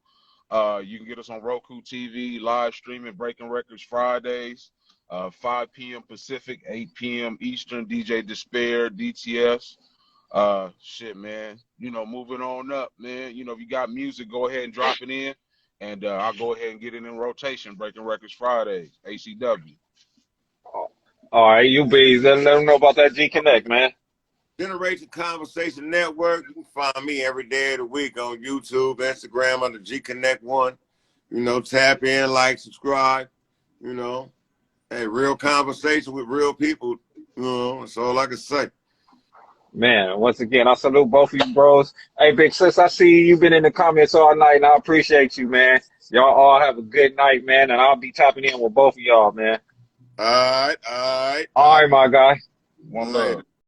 You can get us on Roku TV, live streaming Breaking Records Fridays, 5 p.m. Pacific, 8 p.m. Eastern. DJ Despair, DTS. Shit, man. Moving on up, man. If you got music, go ahead and drop it in. and I'll go ahead and get it in rotation. Breaking Records Fridays, ACW. All right, you bees. Let them know about that G Connect, man. Generation Conversation Network. You can find me every day of the week on YouTube, Instagram under G Connect One. You know, tap in, like, subscribe. You know, hey, real conversation with real people. You know, that's all I can say. Man, once again, I salute both of you bros. Hey, Big Sis, I see you've been in the comments all night, and I appreciate you, man. Y'all all have a good night, man, and I'll be tapping in with both of y'all, man. All right, all right, all All right. right, my guy. One love.